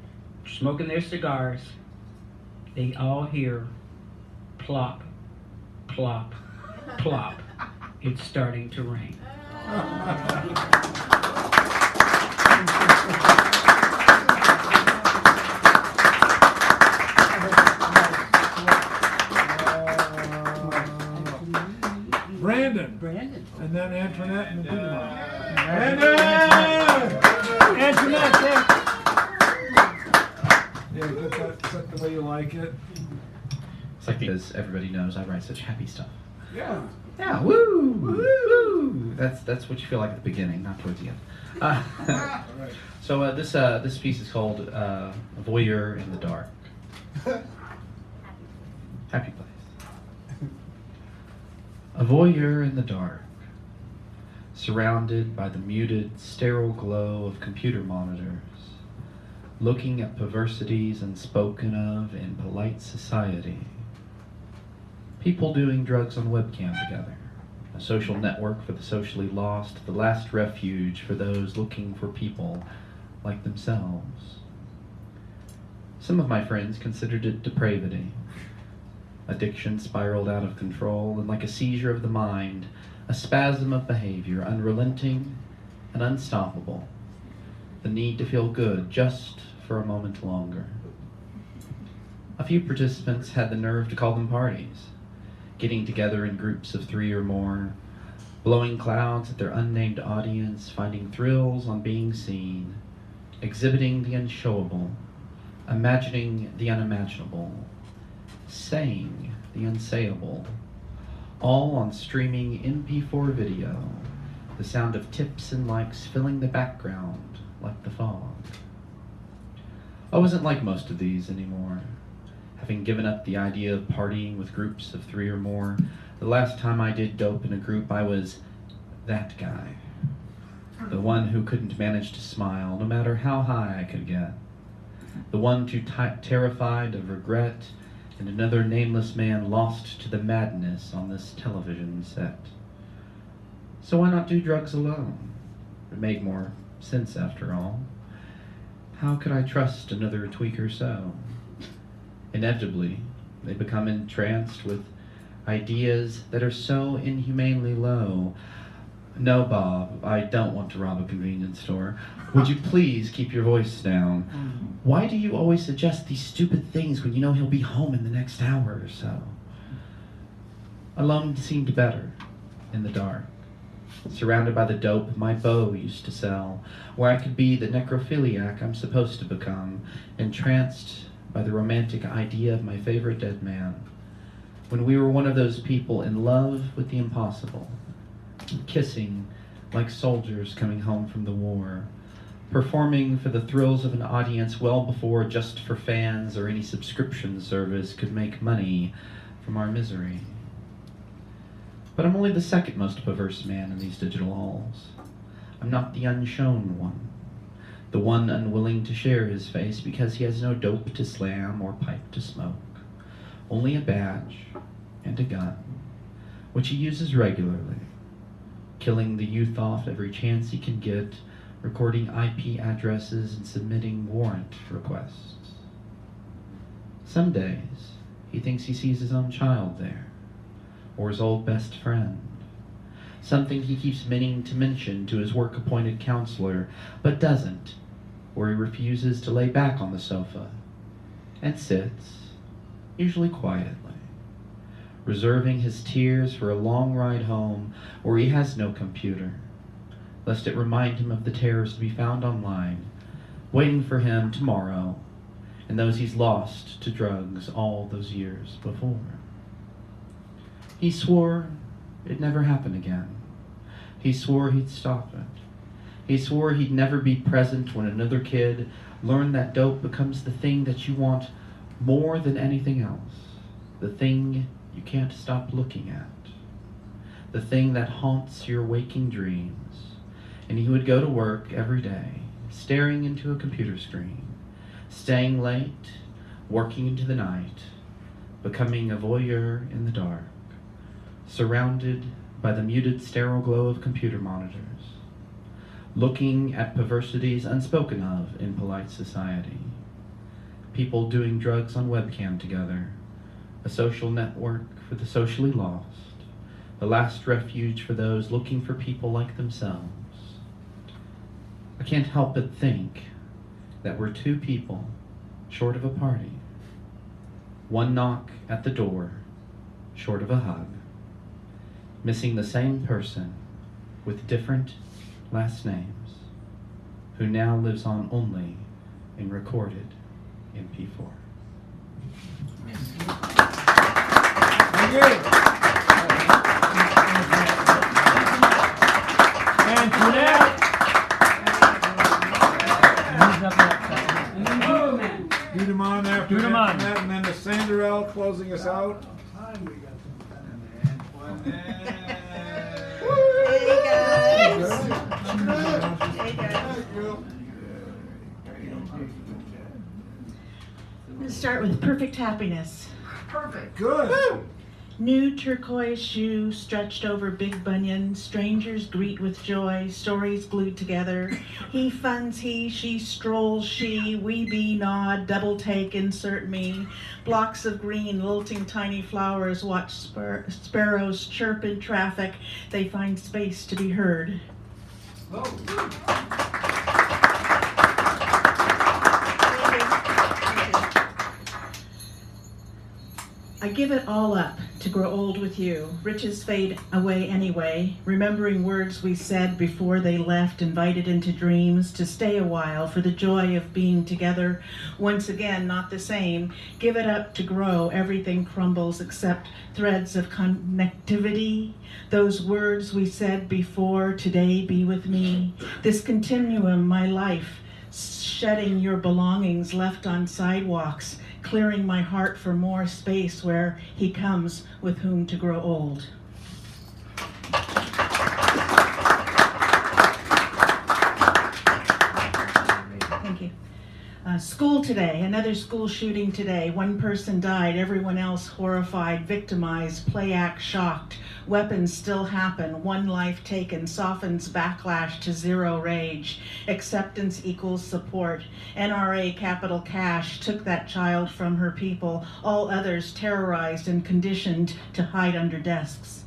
smoking their cigars, they all hear plop, plop, plop. It's starting to rain. Brandon. And then Antoinette and Dima. Brandon! Antoinette, Yeah, is that the way you like it? It's like because everybody knows I write such happy stuff. Yeah. Yeah, woo, woo. That's what you feel like at the beginning, not towards the end. So this piece is called "A Voyeur in the Dark." Happy place. A voyeur in the dark, surrounded by the muted, sterile glow of computer monitors, looking at perversities unspoken of in polite society. People doing drugs on webcam together, a social network for the socially lost, the last refuge for those looking for people like themselves. Some of my friends considered it depravity. Addiction spiraled out of control, and like a seizure of the mind, a spasm of behavior, unrelenting and unstoppable. The need to feel good just for a moment longer. A few participants had the nerve to call them parties, getting together in groups of 3 or more, blowing clouds at their unnamed audience, finding thrills on being seen, exhibiting the unshowable, imagining the unimaginable, saying the unsayable, all on streaming MP4 video, the sound of tips and likes filling the background like the fog. I wasn't like most of these anymore. Having given up the idea of partying with groups of 3 or more, the last time I did dope in a group, I was that guy. The one who couldn't manage to smile, no matter how high I could get. The one too terrified of regret and another nameless man lost to the madness on this television set. So why not do drugs alone? It made more sense after all. How could I trust another tweaker so? Inevitably, they become entranced with ideas that are so inhumanely low. No, Bob, I don't want to rob a convenience store. Would you please keep your voice down? Why do you always suggest these stupid things when you know he'll be home in the next hour or so? Alone seemed better in the dark. Surrounded by the dope my beau used to sell, where I could be the necrophiliac I'm supposed to become, entranced by the romantic idea of my favorite dead man. When we were one of those people in love with the impossible, kissing like soldiers coming home from the war, performing for the thrills of an audience well before Just for Fans or any subscription service could make money from our misery. But I'm only the second most perverse man in these digital halls. I'm not the unshone one, the one unwilling to share his face because he has no dope to slam or pipe to smoke, only a badge and a gun, which he uses regularly, killing the youth off every chance he can get, recording IP addresses and submitting warrant requests. Some days, he thinks he sees his own child there, or his old best friend, something he keeps meaning to mention to his work-appointed counselor, but doesn't, or he refuses to lay back on the sofa and sits, usually quietly, reserving his tears for a long ride home where he has no computer, lest it remind him of the terrors to be found online, waiting for him tomorrow, and those he's lost to drugs all those years before. He swore it'd never happen again. He swore he'd stop it. He swore he'd never be present when another kid learned that dope becomes the thing that you want more than anything else, the thing you can't stop looking at, the thing that haunts your waking dreams. And he would go to work every day, staring into a computer screen, staying late, working into the night, becoming a voyeur in the dark, surrounded by the muted sterile glow of computer monitors, looking at perversities unspoken of in polite society, people doing drugs on webcam together, a social network for the socially lost, the last refuge for those looking for people like themselves. I can't help but think that we're two people short of a party, one knock at the door short of a hug, missing the same person with different last names, who now lives on only in recorded MP4. Thank you. And for that, Do them on after Do them on. that, and then the Sanderell closing us out. Hey guys. Hey guys. I'm going to start with perfect happiness. Perfect. Good. New turquoise shoe stretched over big bunion. Strangers greet with joy. Stories glued together. He funds he, she strolls she. We be nod, double take, insert me. Blocks of green, lilting tiny flowers. Watch sparrows chirp in traffic. They find space to be heard. I give it all up to grow old with you. Riches fade away anyway. Remembering words we said before they left, invited into dreams to stay a while for the joy of being together. Once again, not the same. Give it up to grow. Everything crumbles except threads of connectivity. Those words we said before, today be with me. This continuum, my life, shedding your belongings left on sidewalks, clearing my heart for more space where he comes with whom to grow old. Thank you. School today, another school shooting today. One person died, everyone else horrified, victimized, play act shocked. Weapons still happen, one life taken softens backlash to zero rage. Acceptance equals support. NRA capital cash took that child from her people. All others terrorized and conditioned to hide under desks.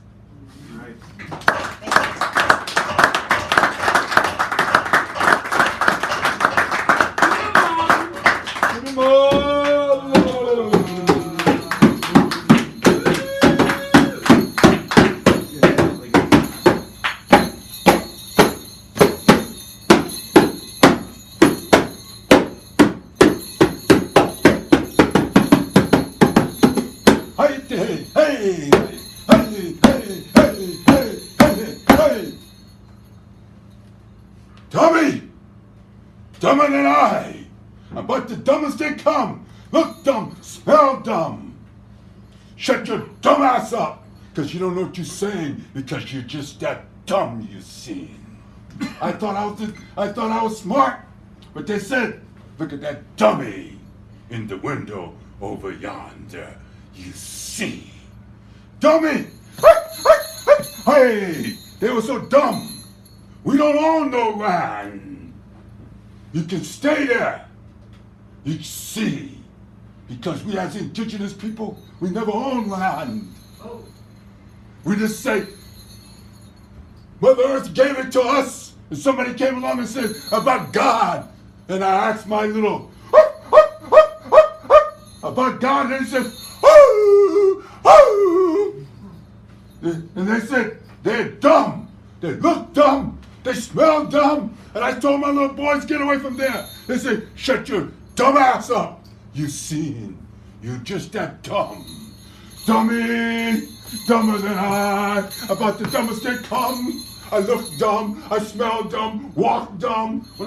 Tommy! dumber than I. But the dumbest they come. Look dumb, smell dumb. Shut your dumb ass up, because you don't know what you're saying, because you're just that dumb, you see. I thought I was smart, but they said, look at that dummy in the window over yonder. You see. Dummy! Hey! They were so dumb. We don't own no land. You can stay there. You see. Because we as indigenous people, we never own land. We just say, Mother Earth gave it to us. And somebody came along and said about God. And I asked my little about God, and he said, and they said they're dumb. They look dumb. They smell dumb. And I told my little boys, get away from there. They said, shut your dumb ass up. You seen. You're just that dumb. Dummy. Dumber than I. About the dumbest they come. I look dumb. I smell dumb. Walk dumb. I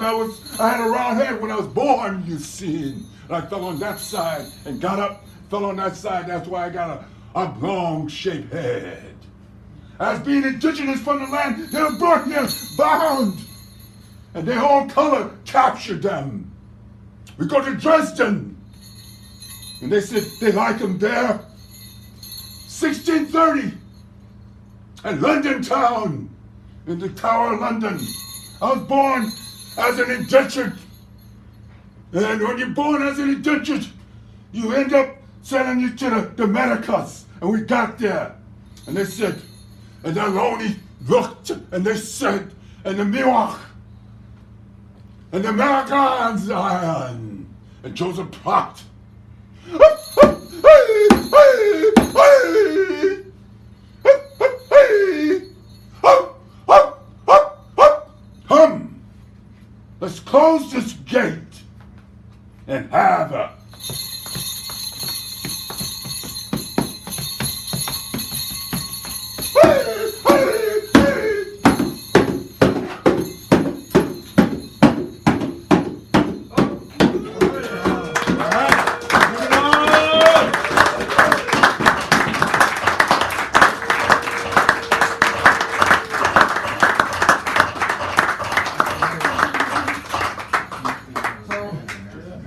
had a round head when I was born, you seen. And I fell on that side and got up, fell on that side. That's why I got a long-shaped head. As being indigenous from the land, they were brought here bound. And their own color captured them. We go to Dresden. And they said they like them there. 1630. At London town. In the Tower of London. I was born as an indentured. And when you're born as an indentured, you end up sending you to the Americas. And we got there. And they said, and the Loney looked, and they said, and the Miwok, and the Americans, and Joseph Pratt. Come, let's close this gate and have a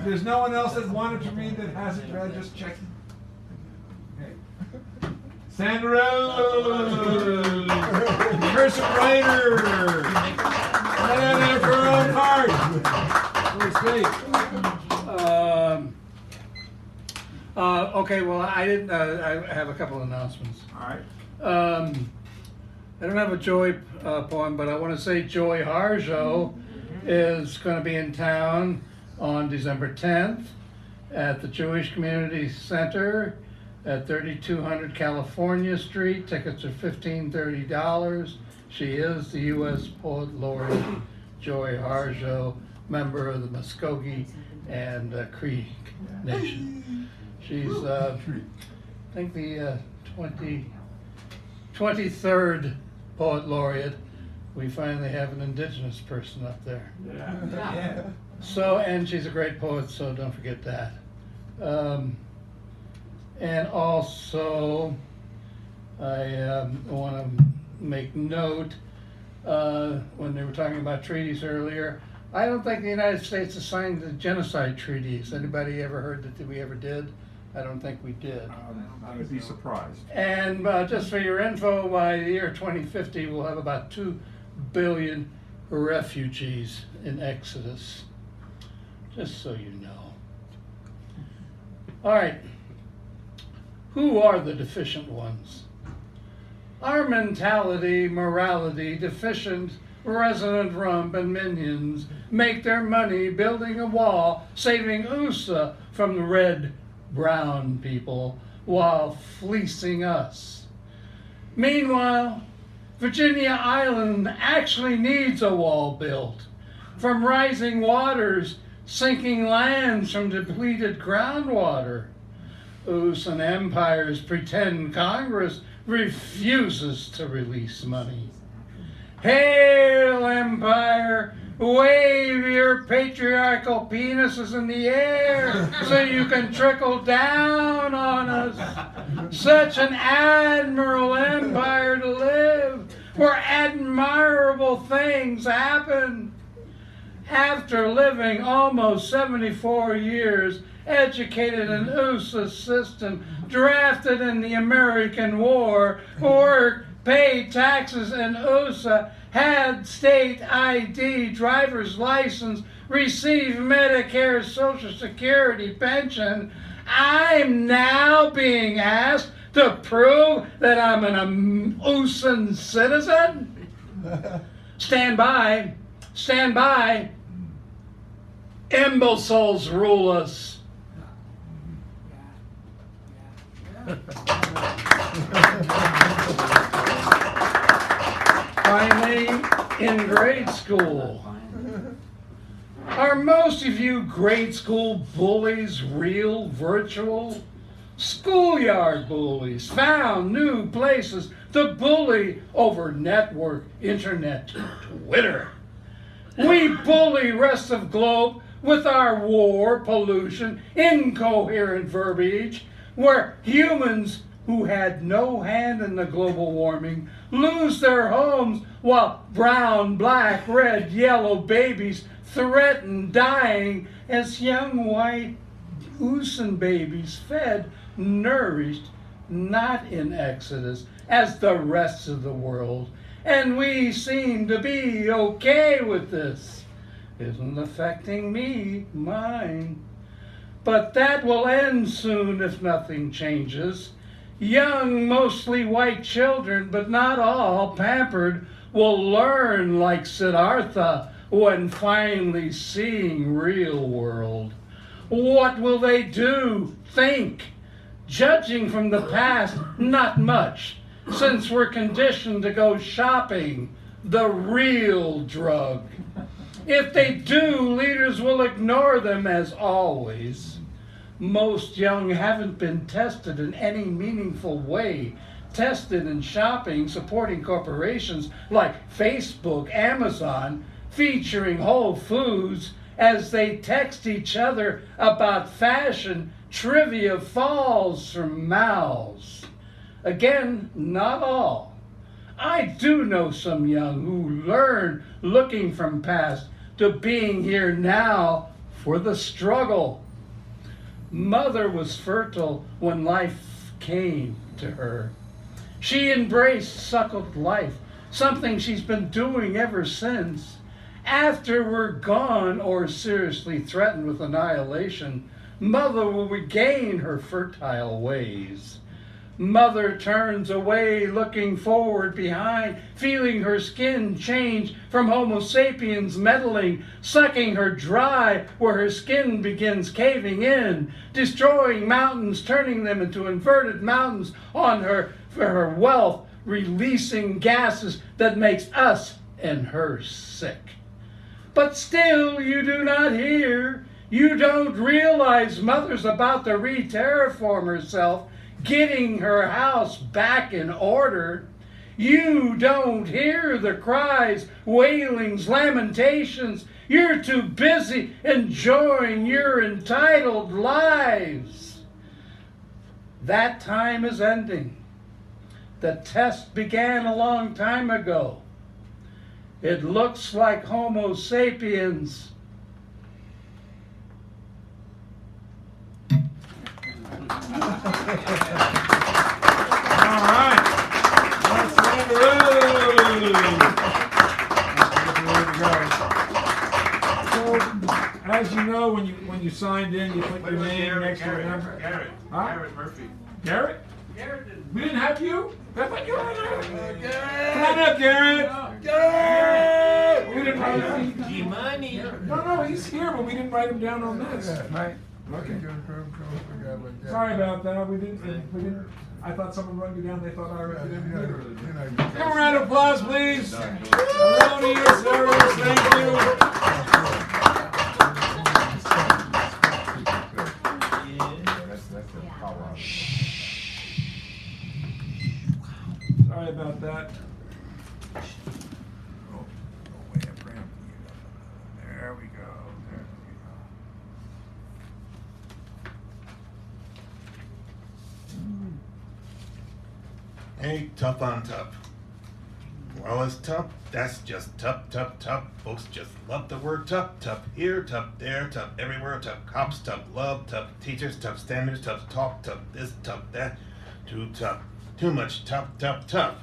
There's no one else that wanted to read that hasn't read, just checking. Okay. Sandra! Cursive writer! And her own card! Okay, well, I have a couple of announcements. All right. I don't have a Joy poem, but I want to say Joy Harjo is going to be in town on December 10th at the Jewish Community Center at 3200 California Street. Tickets are $15-30. She is the U.S. Poet Laureate Joy Harjo, member of the Muskogee and Creek Nation. She's, I think, the 23rd Poet Laureate. We finally have an indigenous person up there. Yeah. So, and she's a great poet, so don't forget that. And also, I want to make note, when they were talking about treaties earlier, I don't think the United States has signed the genocide treaties. Anybody ever heard that we ever did? I don't think we did. I would be surprised. And just for your info, by the year 2050, we'll have about 2 billion refugees in Exodus. Just so you know. All right. Who are the deficient ones? Our mentality, morality, deficient, resident rump and minions make their money building a wall, saving USA from the red, brown people while fleecing us. Meanwhile, Virginia Island actually needs a wall built. From rising waters, sinking lands from depleted groundwater. Us and empires pretend Congress refuses to release money. Hail, empire! Wave your patriarchal penises in the air so you can trickle down on us. Such an admirable empire to live, where admirable things happen. After living almost 74 years, educated in USA system, drafted in the American War, worked, paid taxes in USA, had state ID, driver's license, received Medicare, Social Security, pension, I'm now being asked to prove that I'm an USA citizen? Stand by, stand by. Imbeciles rule us. Finally, in grade school. Are most of you grade school bullies real, virtual? Schoolyard bullies found new places to bully over network, internet, Twitter. We bully rest of globe with our war, pollution, incoherent verbiage, where humans who had no hand in the global warming lose their homes while brown, black, red, yellow babies threaten dying as young white Usan babies fed, nourished, not in exodus as the rest of the world. And we seem to be okay with this. Isn't affecting me, mine. But that will end soon if nothing changes. Young, mostly white children, but not all, pampered, will learn like Siddhartha when finally seeing real world. What will they do? Think. Judging from the past, not much, since we're conditioned to go shopping, the real drug. If they do, leaders will ignore them as always. Most young haven't been tested in any meaningful way. Tested in shopping, supporting corporations like Facebook, Amazon, featuring Whole Foods as they text each other about fashion, trivia falls from mouths. Again, not all. I do know some young who learn looking from past to being here now for the struggle. Mother was fertile when life came to her. She embraced, suckled life, something she's been doing ever since. After we're gone or seriously threatened with annihilation, Mother will regain her fertile ways. Mother turns away, looking forward behind, feeling her skin change from Homo sapiens meddling, sucking her dry where her skin begins caving in, destroying mountains, turning them into inverted mountains on her for her wealth, releasing gases that makes us and her sick. But still you do not hear, you don't realize Mother's about to re-terraform herself, getting her house back in order. You don't hear the cries, wailings, lamentations. You're too busy enjoying your entitled lives. That time is ending. The test began a long time ago. It looks like Homo sapiens. All right. Let's let it So, as you know, when you signed in, you put your name next to your number. Garrett. Huh? Garrett Murphy. Garrett? We didn't have you? I thought you were on there. Come on up, Garrett. Garrett! We didn't write him. G-Money. No, he's here, but we didn't write him down on this. Right. Okay. Sorry about that. We didn't. I thought someone wrote you down. They thought I wrote you down. Come a round of applause, please. Erroneous errors. Thank you. Sorry about that. Hey, tough on tough. Well, it's tough. That's just tough, tough, tough. Folks just love the word tough. Tough here, tough there, tough everywhere. Tough cops, tough love, tough teachers, tough standards, tough talk, tough this, tough that. Too tough. Too much tough, tough, tough.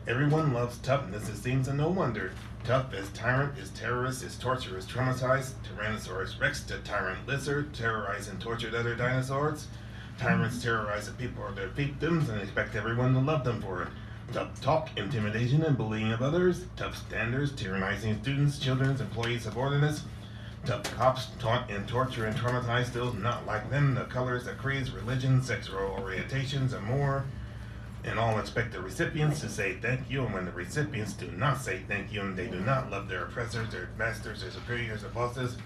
Everyone loves toughness, it seems, and no wonder. Tough as tyrant, is terrorist, is torture, is traumatized. Tyrannosaurus rex to tyrant lizard, terrorize and tortured other dinosaurs. Tyrants terrorize the people or their victims and expect everyone to love them for it. Tough talk, intimidation, and bullying of others. Tough standards, tyrannizing students, children, employees, subordinates. Tough cops, taunt and torture and traumatize those not like them, the colors, the creeds, religions, sexual orientations, and more. And all expect the recipients to say thank you, and when the recipients do not say thank you and they do not love their oppressors, their masters, their superiors, their bosses,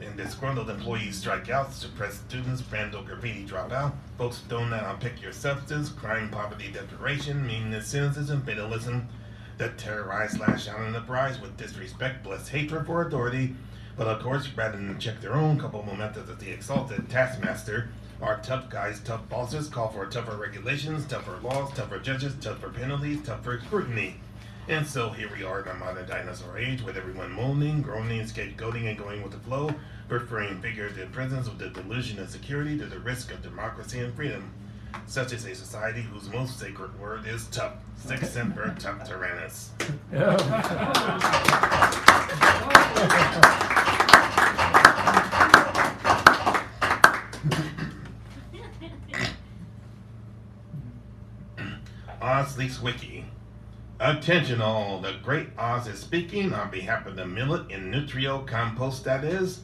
and disgruntled employees strike out, suppressed students, vandal graffiti drop out, folks don't unpick your substance, crime, poverty, deprivation, meanness, cynicism, fatalism, that terrorize, lash out, and uprise with disrespect, bless hatred for authority, but of course, rather than check their own culpable methods of the exalted taskmaster, our tough guys, tough bosses call for tougher regulations, tougher laws, tougher judges, tougher penalties, tougher scrutiny. And so here we are in the modern dinosaur age with everyone moaning, groaning, scapegoating, and going with the flow, preferring figurative presence with the delusion of security to the risk of democracy and freedom. Such is a society whose most sacred word is tough. Sic semper tough tyrannus. Oz Leaks Wiki. Attention all, the great Oz is speaking on behalf of the millet and nutrio compost that is.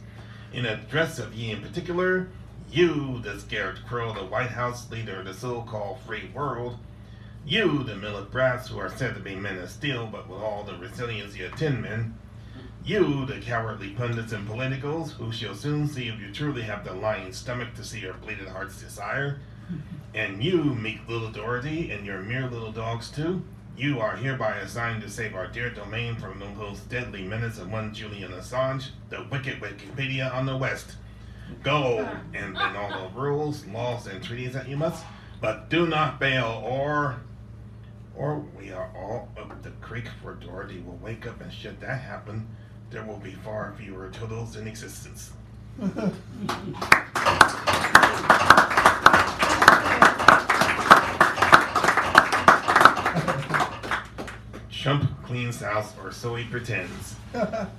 In address of ye in particular, you, the scared crow, the White House leader of the so-called free world, you, the millet brats who are said to be men of steel but with all the resiliency of tin men, you, the cowardly pundits and politicals who shall soon see if you truly have the lying stomach to see your bleeding heart's desire, and you, meek little Dorothy, and your mere little dogs too, you are hereby assigned to save our dear domain from the most deadly menace of one Julian Assange, the wicked Wikipedia on the West. Go and bend all the rules, laws, and treaties that you must, but do not fail, or we are all up the creek, for Dorothy will wake up, and should that happen, there will be far fewer turtles in existence. Chump cleans house, or so he pretends.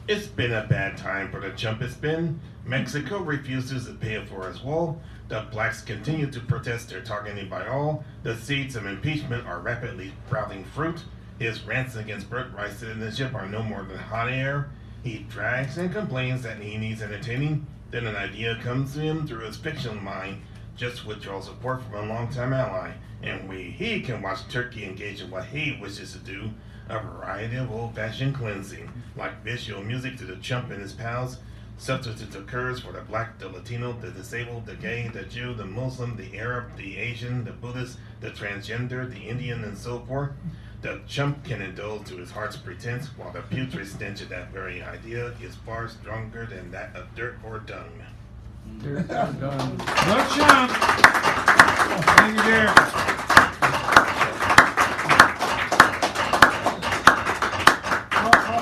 It's been a bad time for the chump it's been. Mexico refuses to pay for his wall. The blacks continue to protest their targeting by all. The seeds of impeachment are rapidly sprouting fruit. His rants against birthright citizenship are no more than hot air. He drags and complains that he needs entertaining. Then an idea comes to him through his fictional mind. Just withdraw support from a longtime ally. And he can watch Turkey engage in what he wishes to do. A variety of old-fashioned cleansing, like visual music to the chump and his pals. Substitutes occurs for the black, the Latino, the disabled, the gay, the Jew, the Muslim, the Arab, the Asian, the Buddhist, the transgender, the Indian, and so forth. The chump can indulge to his heart's pretense, while the putrid stench of that very idea is far stronger than that of dirt or dung. Dirt or dung. No chump! Thank you, dear.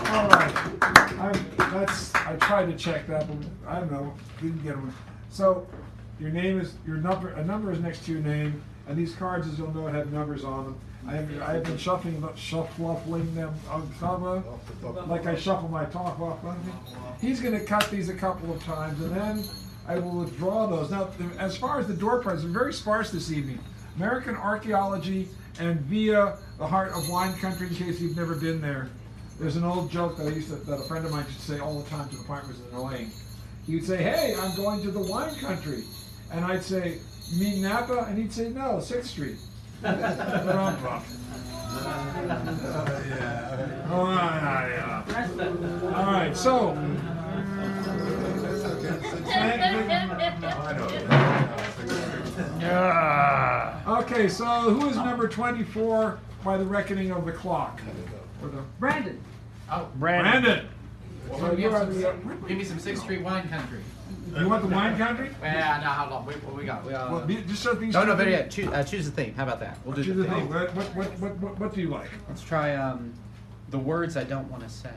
All right. I tried to check that, but I don't know, didn't get one. So your name is a number is next to your name, and these cards, as you'll know, have numbers on them. I have been shuffling them on cover, like I shuffle my talk off. He's going to cut these a couple of times, and then I will withdraw those. Now, as far as the door prizes, I'm very sparse this evening. American archaeology and via the heart of wine country, in case you've never been there. There's an old joke that a friend of mine used to say all the time to the point where it was annoying. He would say, "Hey, I'm going to the wine country," and I'd say, "You mean Napa?" And he'd say, "No, 6th Street." All right, so. Okay, so who is number 24 by the reckoning of the clock? Brandon. Oh, Brandon. So you are the. Give me some 6th Street wine country. You want the wine country? Yeah, no, hold on. What we got? Well, just so things. No, video. Choose the theme. How about that? We'll do Choose the the theme. thing. What do you like? Let's try the words I don't want to say.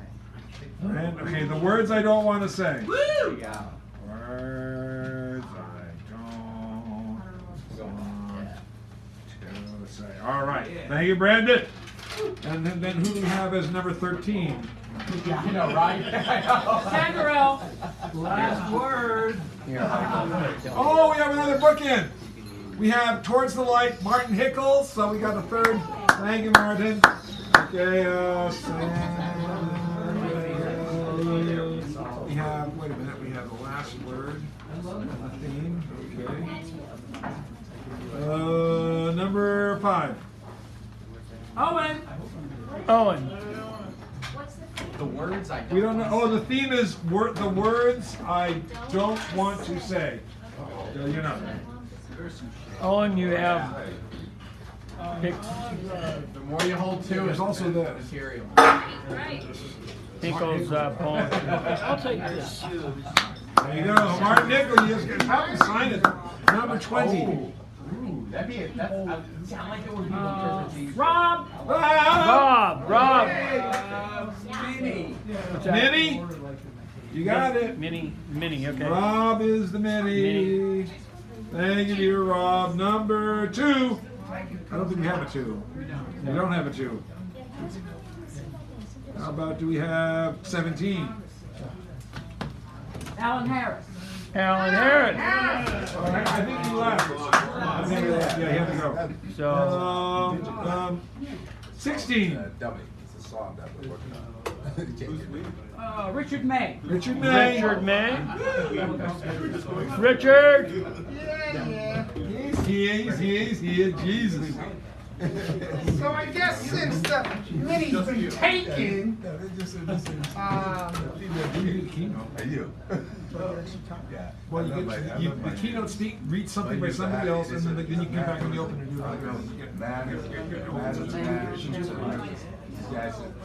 And, okay, the words I don't want to say. Woo! Yeah. Words I don't want to say. All right. Thank you, Brandon. And then who do we have as number 13? Yeah, I know, right? Tangerelle. Last word. Here. Oh, we have another bookend. We have Towards the Light, Martin Hickles. So we got a third. Thank you, Martin. Okay, we have, wait a minute, we have the last word. The theme. Okay. Number 5. Owen. The words I don't. We don't know. Oh, the theme is the words I don't want to say. So you know. Owen, you have picked The more you hold to, There's also this. material. Nichols' poem. I'll take this. There you go. Martin Nichols, you just got to sign it. Number 20. Ooh, that'd be it. That's. I like it when people interpret Rob. Rob. Minnie. Minnie? You got it. Minnie, okay. Rob is the Minnie. Thank you, dear Rob. Number 2. I don't think we have a 2. We don't have a 2. How about do we have 17? Alan Harris. Alan Harris. All right, I think he left. I think he left. Yeah, he had to go. So, 16. Dummy. It's a song that we're working on. Richard May. Richard May. Richard May. Richard. Yeah. He's here. Jesus. So I guess since the mini's been taken, Hey, you. Yeah. Well, the keynote speak, read something by somebody else, and then you come back in the open and do it.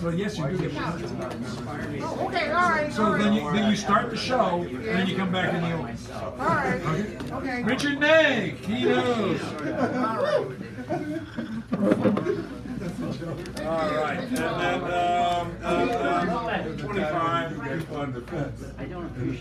So yes, you do get. okay, all right. So then you start the show, and then you come back in the open. All right. Okay. Richard May, keynote. All right, and then 25. I don't appreciate